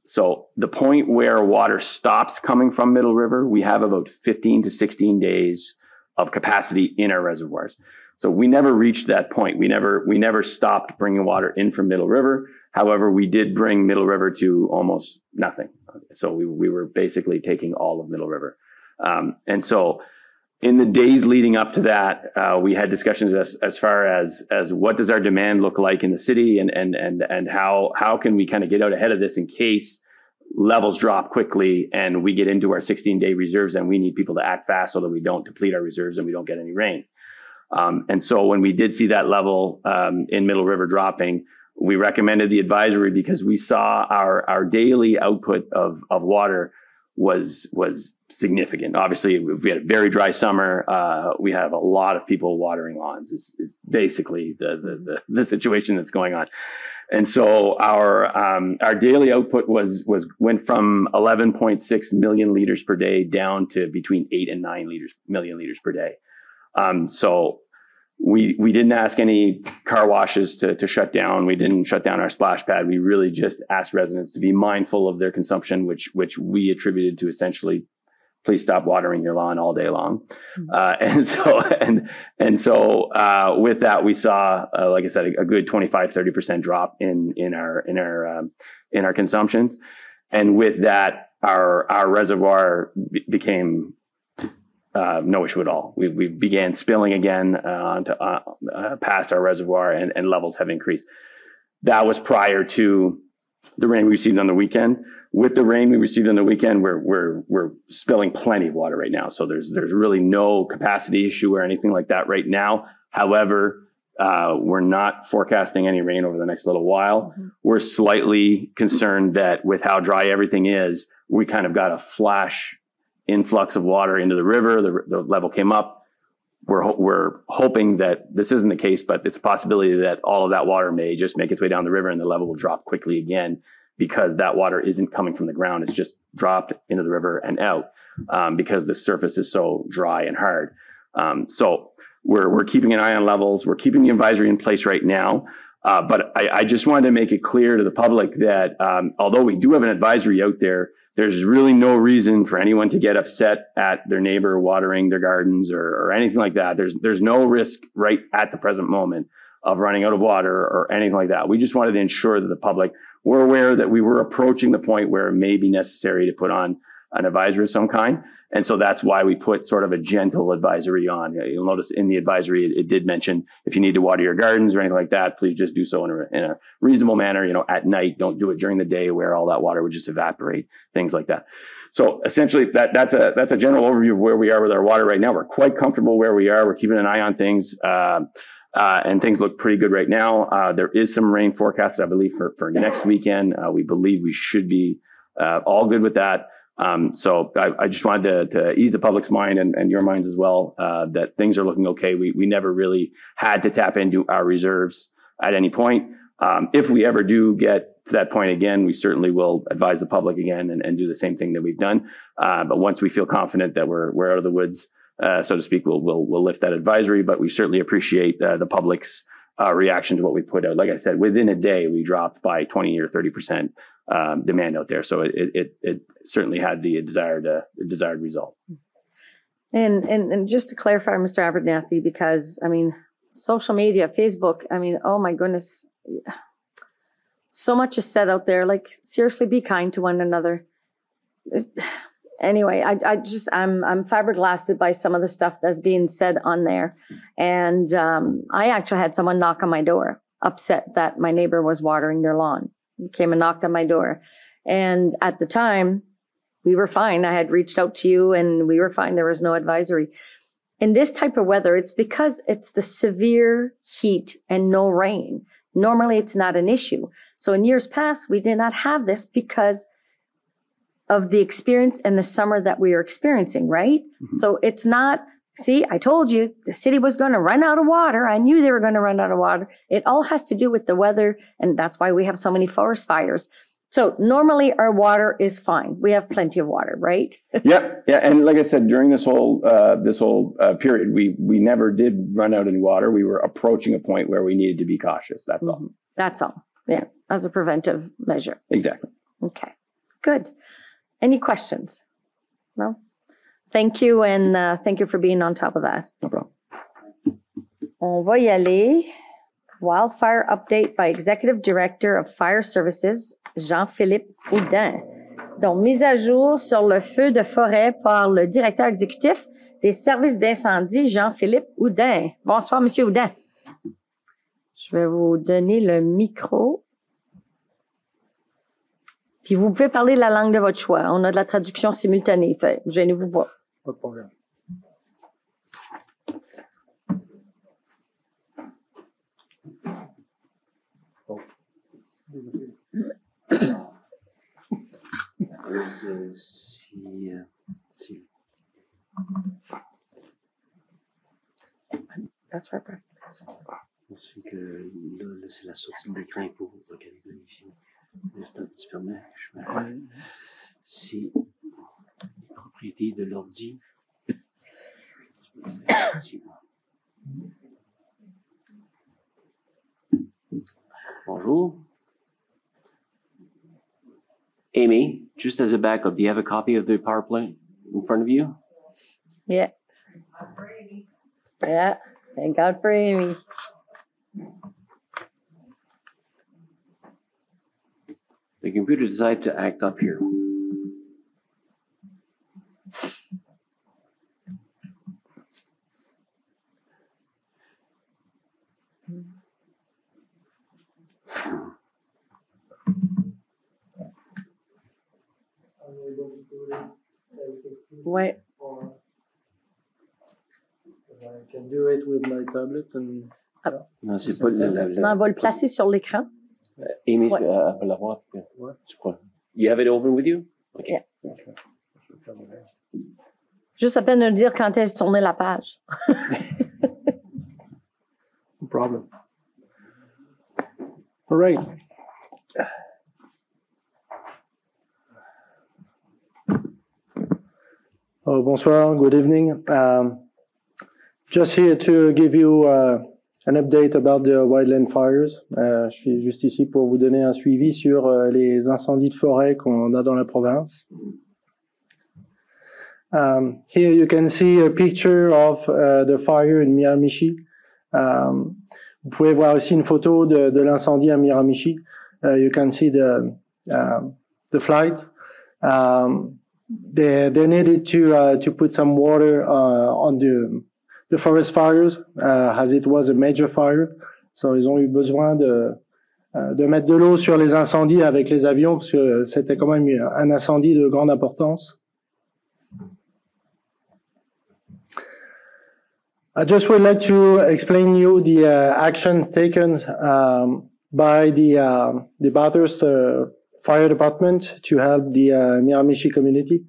[SPEAKER 9] So the point where water stops coming from Middle River, we have about 15 to 16 days of capacity in our reservoirs. So we never reached that point. We never stopped bringing water in from Middle River. However, we did bring Middle River to almost nothing. So we were basically taking all of Middle River. And so in the days leading up to that, we had discussions as far as what does our demand look like in the city, and how can we kind of get out ahead of this in case levels drop quickly and we get into our 16-day reserves and we need people to act fast so that we don't deplete our reserves and we don't get any rain. And so when we did see that level in Middle River dropping, we recommended the advisory because we saw our daily output of water was significant. Obviously, we had a very dry summer. We have a lot of people watering lawns is basically the situation that's going on. And so our daily output went from 11.6 million liters per day down to between 8 and 9 million liters per day. So we didn't ask any car washes to shut down. We didn't shut down our splash pad. We really just asked residents to be mindful of their consumption, which we attributed to essentially, please stop watering your lawn all day long. And so with that, we saw, like I said, a good 25-30% drop in our consumptions. And with that, our reservoir became no issue at all. We began spilling again past our reservoir, and levels have increased. That was prior to the rain we received on the weekend. With the rain we received on the weekend, we're spilling plenty of water right now. So there's really no capacity issue or anything like that right now. However, we're not forecasting any rain over the next little while. Mm-hmm. We're slightly concerned that with how dry everything is, we kind of got a flash influx of water into the river. The level came up. We're hoping that this isn't the case, but it's a possibility that all of that water may just make its way down the river and the level will drop quickly again, because that water isn't coming from the ground. It's just dropped into the river and out because the surface is so dry and hard. So we're keeping an eye on levels. We're keeping the advisory in place right now. But I just wanted to make it clear to the public that although we do have an advisory out there, there's really no reason for anyone to get upset at their neighbor watering their gardens or anything like that. There's no risk right at the present moment of running out of water or anything like that. We just wanted to ensure that the public were aware that we were approaching the point where it may be necessary to put on an advisory of some kind. And so that's why we put sort of a gentle advisory on. You'll notice in the advisory, it did mention if you need to water your gardens or anything like that, please just do so in a reasonable manner. At night, don't do it during the day where all that water would just evaporate, things like that. So essentially that's a general overview of where we are with our water right now. We're quite comfortable where we are. We're keeping an eye on things. And things look pretty good right now. There is some rain forecasted, I believe, for next weekend. We believe we should be all good with that. So I just wanted to ease the public's mind and your minds as well, that things are looking okay. We never really had to tap into our reserves at any point. If we ever do get to that point again, we certainly will advise the public again and do the same thing that we've done. But once we feel confident that we're out of the woods, so to speak, we'll lift that advisory. But we certainly appreciate the public's reaction to what we put out. Like I said, within a day, we dropped by 20 or 30% demand out there. So it certainly had the desired result.
[SPEAKER 1] And just to clarify, Mr. Abernathy, because I mean, social media, Facebook, I mean, oh my goodness, so much is said out there. Like, seriously, be kind to one another. Anyway, I'm fiberglassed by some of the stuff that's being said on there. And I actually had someone knock on my door, upset that my neighbor was watering their lawn. He came and knocked on my door. And at the time, we were fine. I had reached out to you and we were fine. There was no advisory. In this type of weather, it's because it's the severe heat and no rain. Normally, it's not an issue. So in years past, we did not have this because of the experience in the summer that we are experiencing, right? Mm-hmm. So it's not, see, I told you the city was going to run out of water. I knew they were going to run out of water. It all has to do with the weather, and that's why we have so many forest fires. So normally our water is fine. We have plenty of water, right?
[SPEAKER 9] Yeah. And like I said, during this whole period, we never did run out of water. We were approaching a point where we needed to be cautious. That's all.
[SPEAKER 1] That's all. Yeah, as a preventive measure.
[SPEAKER 9] Exactly.
[SPEAKER 1] Okay, good. Any questions? No? Thank you, and thank you for being on top of that.
[SPEAKER 9] No problem.
[SPEAKER 1] On va y aller. Wildfire update by Executive Director of Fire Services, Jean-Philippe Houdin. Donc, mise à jour sur le feu de forêt par le directeur exécutif des services d'incendie, Jean-Philippe Houdin. Bonsoir, Monsieur Houdin. Je vais vous donner le micro. Puis vous pouvez parler la langue de votre choix. On a de la traduction simultanée. Fait, gênez-vous pas.
[SPEAKER 4] Pas de problème.
[SPEAKER 1] That's right.
[SPEAKER 10] On sait que là c'est la sortie de l'écran pour vous localiser ici. L'instant que tu permets, je me rappelle. Si les propriétés de l'ordi. Bonjour. Amy, just as a backup, do you have a copy of the power plant in front of you?
[SPEAKER 1] Yeah. Yeah. Thank God for Amy.
[SPEAKER 10] The computer decided to act up here.
[SPEAKER 1] Ouais.
[SPEAKER 4] I can do it with my tablet and.
[SPEAKER 10] Non, c'est pas
[SPEAKER 1] On va le placer sur l'écran.
[SPEAKER 10] Amy,
[SPEAKER 1] Ouais.
[SPEAKER 10] elle va l'avoir. Ouais. Tu crois? You have it open with you? Okay.
[SPEAKER 1] Yeah. Juste à peine de dire quand est-ce tourner la page.
[SPEAKER 4] No problem. All right. Oh, bonsoir, good evening. Just here to give you an update about the wildland fires. Je suis juste ici pour vous donner un suivi sur les incendies de forêt qu'on a dans la province. Here you can see a picture of the fire in Miramichi. Vous pouvez voir aussi une photo de l'incendie à Miramichi. You can see the flight. They needed to put some water on the forest fires, as it was a major fire. So ils ont eu besoin de mettre de l'eau sur les incendies avec les avions, parce que c'était quand même un incendie de grande importance. I just would like to explain you the action taken by the Bathurst Fire Department to help the Miramichi community.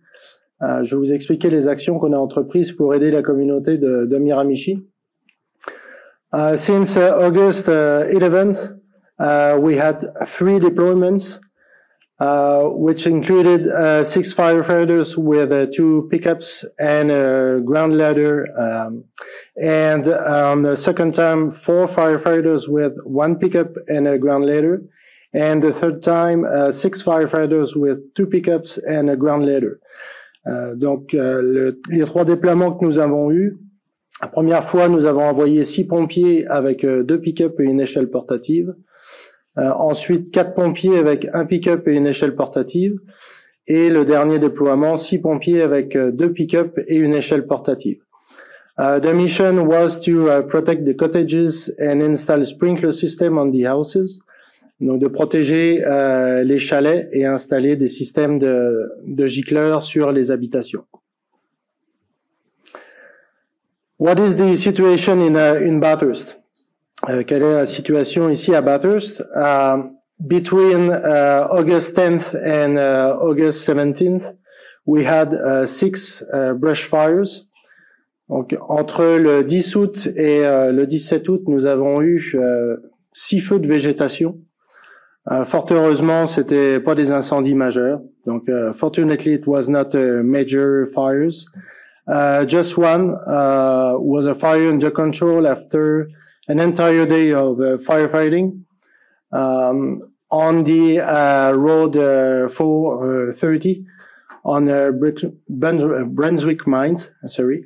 [SPEAKER 4] Je vais vous expliquer les actions qu'on a entreprises pour aider la communauté de Miramichi. Since August 11th, we had 3 deployments.
[SPEAKER 11] which included 6 firefighters with 2 pickups and a ground ladder. And the second time, 4 firefighters with 1 pickup and a ground ladder. And the third time, 6 firefighters with 2 pickups and a ground ladder. Donc, les 3 déploiements que nous avons eus, la première fois, nous avons envoyé 6 pompiers avec 2 pick-up et une échelle portative. Ensuite, 4 pompiers avec 1 pick-up et une échelle portative. Et le dernier déploiement, 6 pompiers avec 2 pick-up et une échelle portative. The mission was to protect the cottages and install sprinkler system on the houses. Donc, de protéger les chalets et installer des systèmes de gicleurs sur les habitations. What is the situation in Bathurst? Quelle est la situation ici à Bathurst? Between August 10th and August 17th, we had 6 brush fires. Donc, entre le 10 août et le 17 août, nous avons eu 6 feux de végétation. Fort heureusement, c'était pas des incendies majeurs. Donc, fortunately, it was not major fires. Just one was a fire under control after an entire day of firefighting on the road 430 on Brunswick Mines. Sorry.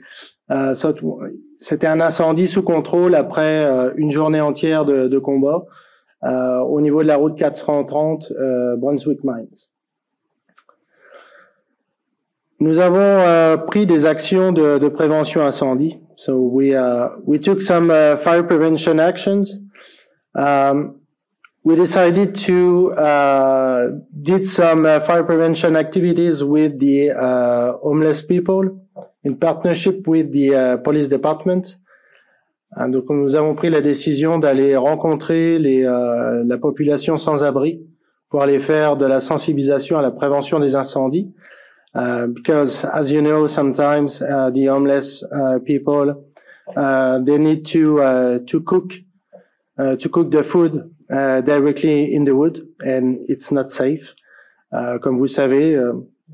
[SPEAKER 11] C'était un incendie sous contrôle après une journée entière de combat au niveau de la route 430 Brunswick Mines. Nous avons pris des actions de prévention incendie. So we took some fire prevention actions. We decided to did some fire prevention activities with the homeless people in partnership with the police department. Donc nous avons pris la décision d'aller rencontrer la population sans abri pour aller faire de la sensibilisation à la prévention des incendies. Because, as you know, sometimes the homeless people they need to cook the food directly in the wood, and it's not safe. Comme vous le savez,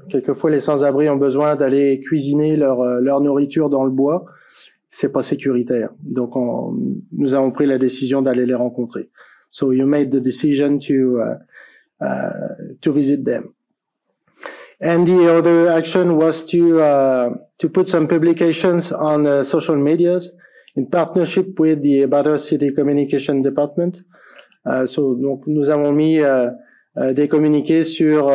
[SPEAKER 11] quelquefois les sans-abri ont besoin d'aller cuisiner leur nourriture dans le bois. C'est pas sécuritaire. Donc, nous avons pris la décision d'aller les rencontrer. So you made the decision to visit them. And the other action was to put some publications on social medias in partnership with the Bathurst City Communication Department. Donc nous avons mis des communiqués sur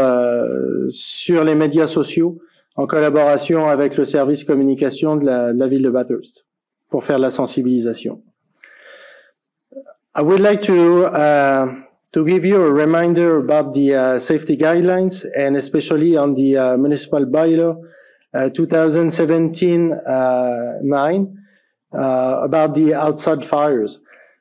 [SPEAKER 11] les médias sociaux en collaboration avec le service communication de la ville de Bathurst pour faire de la sensibilisation. I would like to give you a reminder about the safety guidelines and especially on the municipal bylaw 2017-9 about the outside fires.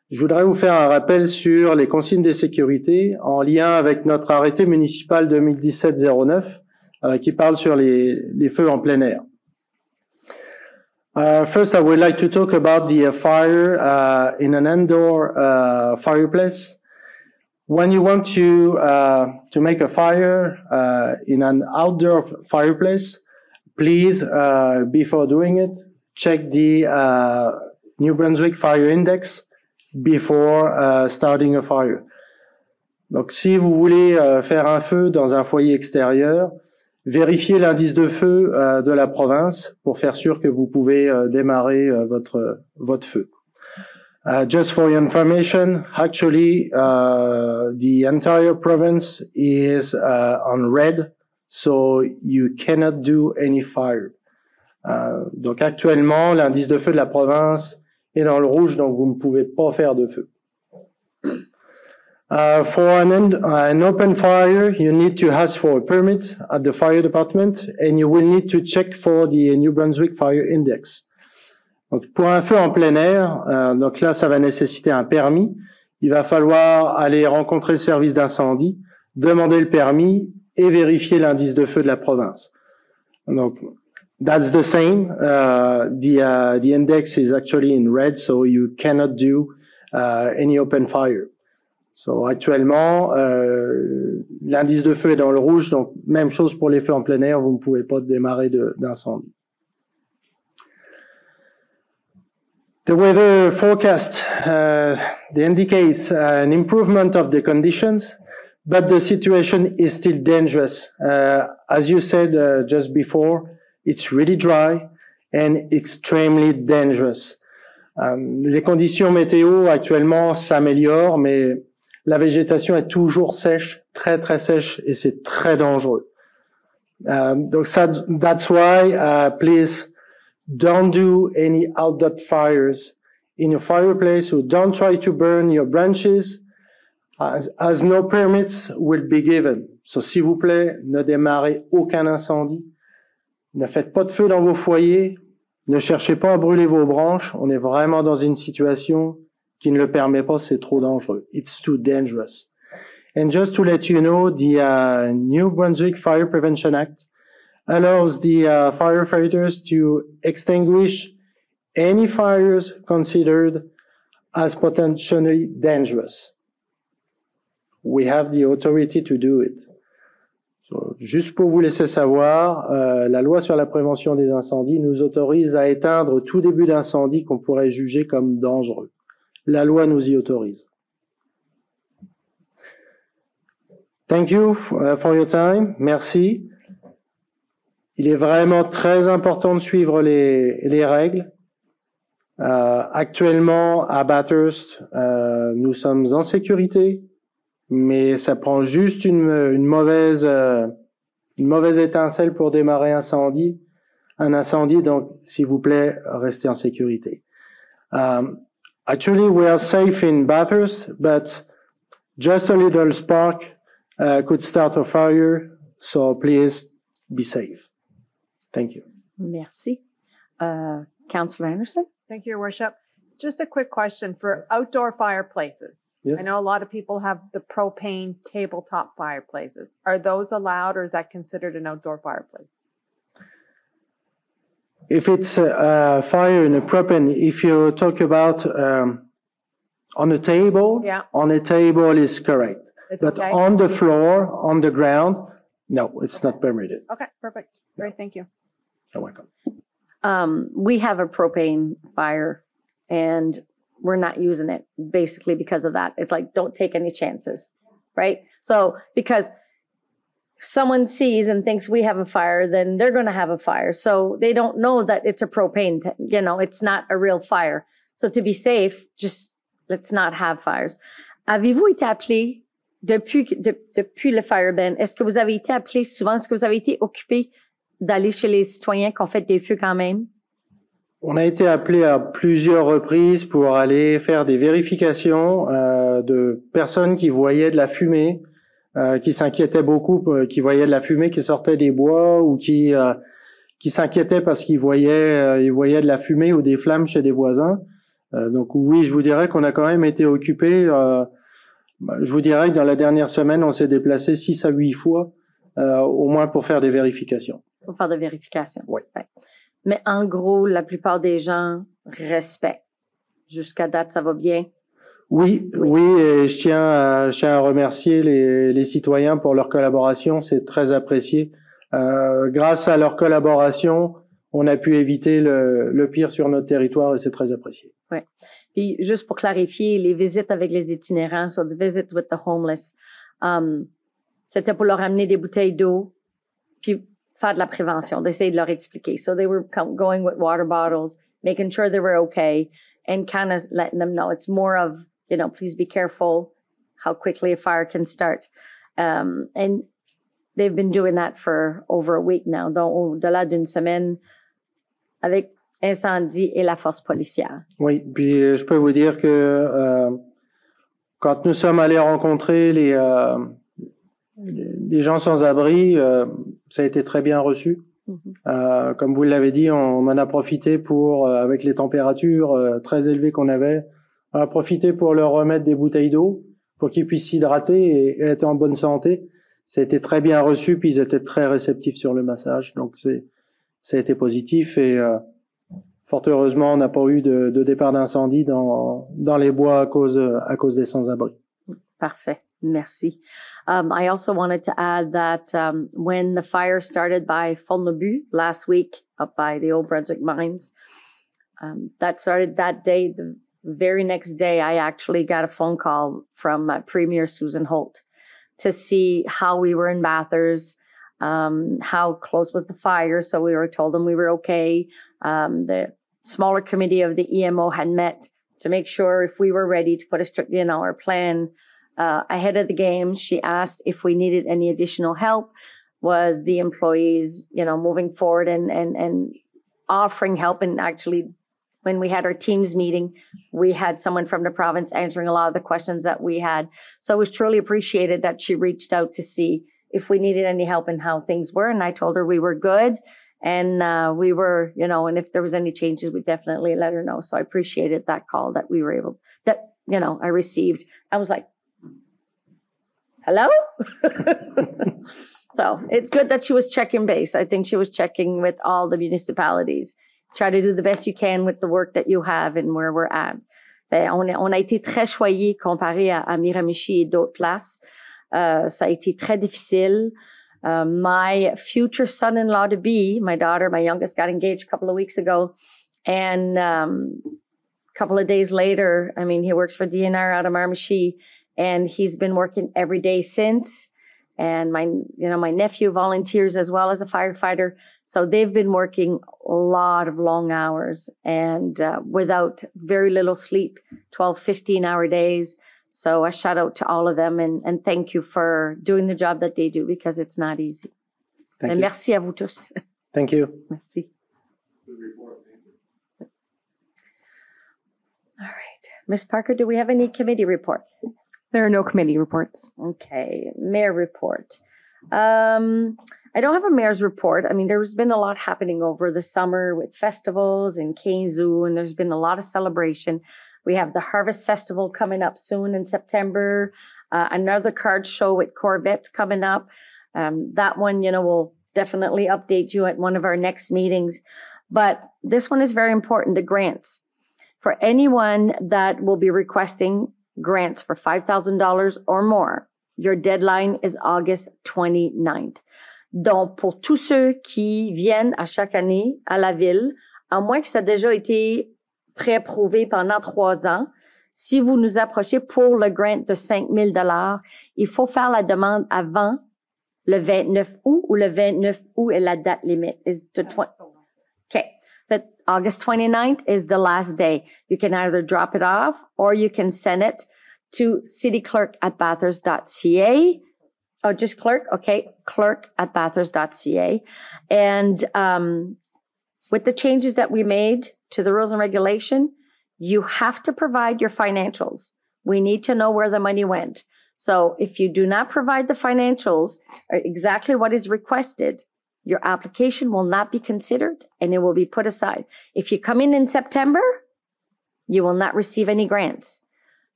[SPEAKER 11] Je voudrais vous faire un rappel sur les consignes de sécurité en lien avec notre arrêté municipal 2017-09 qui parle sur les feux en plein air. First, I would like to talk about the fire in an indoor fireplace. When you want to make a fire in an outdoor fireplace, please, before doing it, check the New Brunswick Fire Index before starting a fire. Donc, si vous voulez faire un feu dans un foyer extérieur, vérifiez l'indice de feu de la province pour faire sûr que vous pouvez démarrer votre feu. Just for your information, actually, the entire province is on red, so you cannot do any fire. Donc actuellement, l'indice de feu de la province est dans le rouge, donc vous ne pouvez pas faire de feu. For an open fire, you need to ask for a permit at the fire department, and you will need to check for the New Brunswick Fire Index. Donc, pour un feu en plein air, donc là, ça va nécessiter un permis. Il va falloir aller rencontrer le service d'incendie, demander le permis et vérifier l'indice de feu de la province. Donc, that's the same. The index is actually in red, so you cannot do any open fire. So, actuellement, l'indice de feu est dans le rouge, donc même chose pour les feux en plein air, vous ne pouvez pas démarrer d'incendie. The weather forecast indicates an improvement of the conditions, but the situation is still dangerous. As you said just before, it's really dry and extremely dangerous. Les conditions météo actuellement s'améliorent, mais la végétation est toujours sèche, très très sèche, et c'est très dangereux. Donc that's why please don't do any outdoor fires in your fireplace, or don't try to burn your branches, as no permits will be given. So, s'il vous plaît, ne démarrez aucun incendie, ne faites pas de feu dans vos foyers, ne cherchez pas à brûler vos branches. On est vraiment dans une situation qui ne le permet pas, c'est trop dangereux. It's too dangerous. And just to let you know, the New Brunswick Fire Prevention Act allows the firefighters to extinguish any fires considered as potentially dangerous. We have the authority to do it. So, juste pour vous laisser savoir, la loi sur la prévention des incendies nous autorise à éteindre tout début d'incendie qu'on pourrait juger comme dangereux. La loi nous y autorise. Thank you for your time. Merci. Il est vraiment très important de suivre les règles. Actuellement, à Bathurst, nous sommes en sécurité, mais ça prend juste une mauvaise étincelle pour démarrer un incendie. Donc, s'il vous plaît, restez en sécurité. Actually, we are safe in Bathurst, but just a little spark could start a fire. So please be safe. Thank you.
[SPEAKER 1] Merci. Councillor Anderson?
[SPEAKER 5] Thank you, Your Worship. Just a quick question for outdoor fireplaces.
[SPEAKER 11] Yes.
[SPEAKER 5] I know a lot of people have the propane tabletop fireplaces. Are those allowed, or is that considered an outdoor fireplace?
[SPEAKER 11] If it's a fire in a propane, if you talk about on a table,
[SPEAKER 5] Yeah.
[SPEAKER 11] on a table is correct.
[SPEAKER 5] It's
[SPEAKER 11] But
[SPEAKER 5] okay?
[SPEAKER 11] on the floor, on the ground, no, it's not permitted.
[SPEAKER 5] Okay, perfect. Great, thank you.
[SPEAKER 11] You're welcome.
[SPEAKER 1] We have a propane fire and we're not using it basically because of that. It's like, don't take any chances, right? So, because if someone sees and thinks we have a fire, then they're going to have a fire. So they don't know that it's a propane, it's not a real fire. So to be safe, just let's not have fires. Avez-vous été appelé depuis le fire ban? Est-ce que vous avez été appelé souvent? Est-ce que vous avez été occupé d'aller chez les citoyens qui ont fait des feux quand même?
[SPEAKER 11] On a été appelé à plusieurs reprises pour aller faire des vérifications de personnes qui voyaient de la fumée, qui s'inquiétaient beaucoup, qui voyaient de la fumée qui sortait des bois, ou qui s'inquiétaient parce qu'ils voyaient de la fumée ou des flammes chez des voisins. Donc oui, je vous dirais qu'on a quand même été occupés. Je vous dirais que dans la dernière semaine, on s'est déplacé 6 à 8 fois, au moins pour faire des vérifications.
[SPEAKER 1] Pour faire des vérifications.
[SPEAKER 11] Oui.
[SPEAKER 1] Ouais. Mais en gros, la plupart des gens respectent. Jusqu'à date, ça va bien.
[SPEAKER 11] Oui, et je tiens à remercier les citoyens pour leur collaboration, c'est très apprécié. Grâce à leur collaboration, on a pu éviter le pire sur notre territoire et c'est très apprécié.
[SPEAKER 1] Ouais. Puis juste pour clarifier, les visites avec les itinérants, so the visits with the homeless, c'était pour leur amener des bouteilles d'eau, puis faire de la prévention, d'essayer de leur expliquer. So they were going with water bottles, making sure they were okay, and kind of letting them know. It's more of, please be careful how quickly a fire can start. And they've been doing that for over a week now, donc au-delà d'une semaine, avec incendie et la force policière. Oui,
[SPEAKER 11] puis je peux vous dire que quand nous sommes allés rencontrer les gens sans abri, ça a été très bien reçu. Comme vous l'avez dit, on en a profité pour, avec les températures très élevées qu'on avait, on a profité pour leur remettre des bouteilles d'eau pour qu'ils puissent s'hydrater et être en bonne santé. Ça a été très bien reçu, puis ils étaient très réceptifs sur le massage. Donc ça a été positif et fort heureusement, on n'a pas eu de départ d'incendie dans les bois à cause des sans-abri.
[SPEAKER 1] Parfait. Merci. I also wanted to add that when the fire started by Fond-le-But last week up by the Old Brunswick mines, that started that day. The very next day, I actually got a phone call from Premier Susan Holt to see how we were in Bathurst, how close was the fire. So we were told them we were okay. The smaller committee of the EMO had met to make sure if we were ready to put a strictly in our plan ahead of the game. She asked if we needed any additional help. Was the employees, moving forward and offering help? And actually, when we had our teams meeting, we had someone from the province answering a lot of the questions that we had. So it was truly appreciated that she reached out to see if we needed any help and how things were. And I told her we were good. And we were, and if there was any changes, we definitely let her know. So I appreciated that call that we were able, I received. I was like, hello? So it's good that she was checking base. I think she was checking with all the municipalities. Try to do the best you can with the work that you have and where we're at. On a été très choyés comparé à Miramichi et d'autres places. Ça a été très difficile. My future son-in-law to be, my daughter, my youngest, got engaged a couple of weeks ago. And a couple of days later, he works for DNR out of Miramichi, and he's been working every day since. And my nephew volunteers as well as a firefighter. So they've been working a lot of long hours and without very little sleep, 12, 15-hour days. So a shout out to all of them and thank you for doing the job that they do because it's not easy.
[SPEAKER 11] Thank you.
[SPEAKER 1] Merci à vous tous.
[SPEAKER 11] Thank you.
[SPEAKER 1] Merci. All right. Ms. Parker, do we have any committee reports?
[SPEAKER 2] There are no committee reports.
[SPEAKER 1] Okay. Mayor report. I don't have a mayor's report. There's been a lot happening over the summer with festivals and Keizu, and there's been a lot of celebration. We have the Harvest Festival coming up soon in September. Another card show with Corvettes coming up. That one, we'll definitely update you at one of our next meetings. But this one is very important, the grants. For anyone that will be requesting grants for $5,000 or more, your deadline is August 29th. Donc, pour tous ceux qui viennent à chaque année à la ville, à moins que ça ait déjà été pré-approuvé pendant 3 ans, si vous nous approchez pour le grant de $5,000, il faut faire la demande avant le 29 août ou le 29 août est la date limite. Okay. But August 29th is the last day. You can either drop it off or you can send it to cityclerk@bathurst.ca. Oh, just clerk? Okay. clerk@bathurst.ca. And with the changes that we made to the rules and regulation, you have to provide your financials. We need to know where the money went. So if you do not provide the financials or exactly what is requested, your application will not be considered and it will be put aside. If you come in September, you will not receive any grants.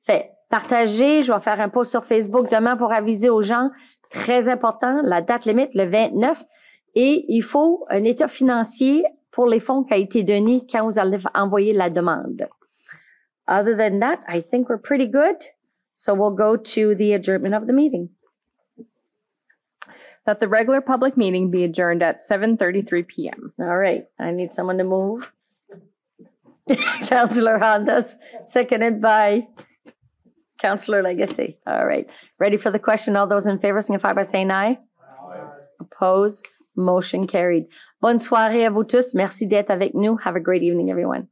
[SPEAKER 1] Fait, partagez, je vais faire un post sur Facebook demain pour aviser aux gens, très important, la date limite, le 29, et il faut un état financier pour les fonds qui a été donné quand vous allez envoyer la demande. Other than that, I think we're pretty good. So we'll go to the adjournment of the meeting.
[SPEAKER 2] That the regular public meeting be adjourned at 7:33 p.m.
[SPEAKER 1] All right. I need someone to move. Councillor Hondas, seconded by Councillor Legacy. All right. Ready for the question? All those in favor signify by saying aye. Aye. Opposed? Motion carried. Bonne soirée à vous tous. Merci d'être avec nous. Have a great evening, everyone.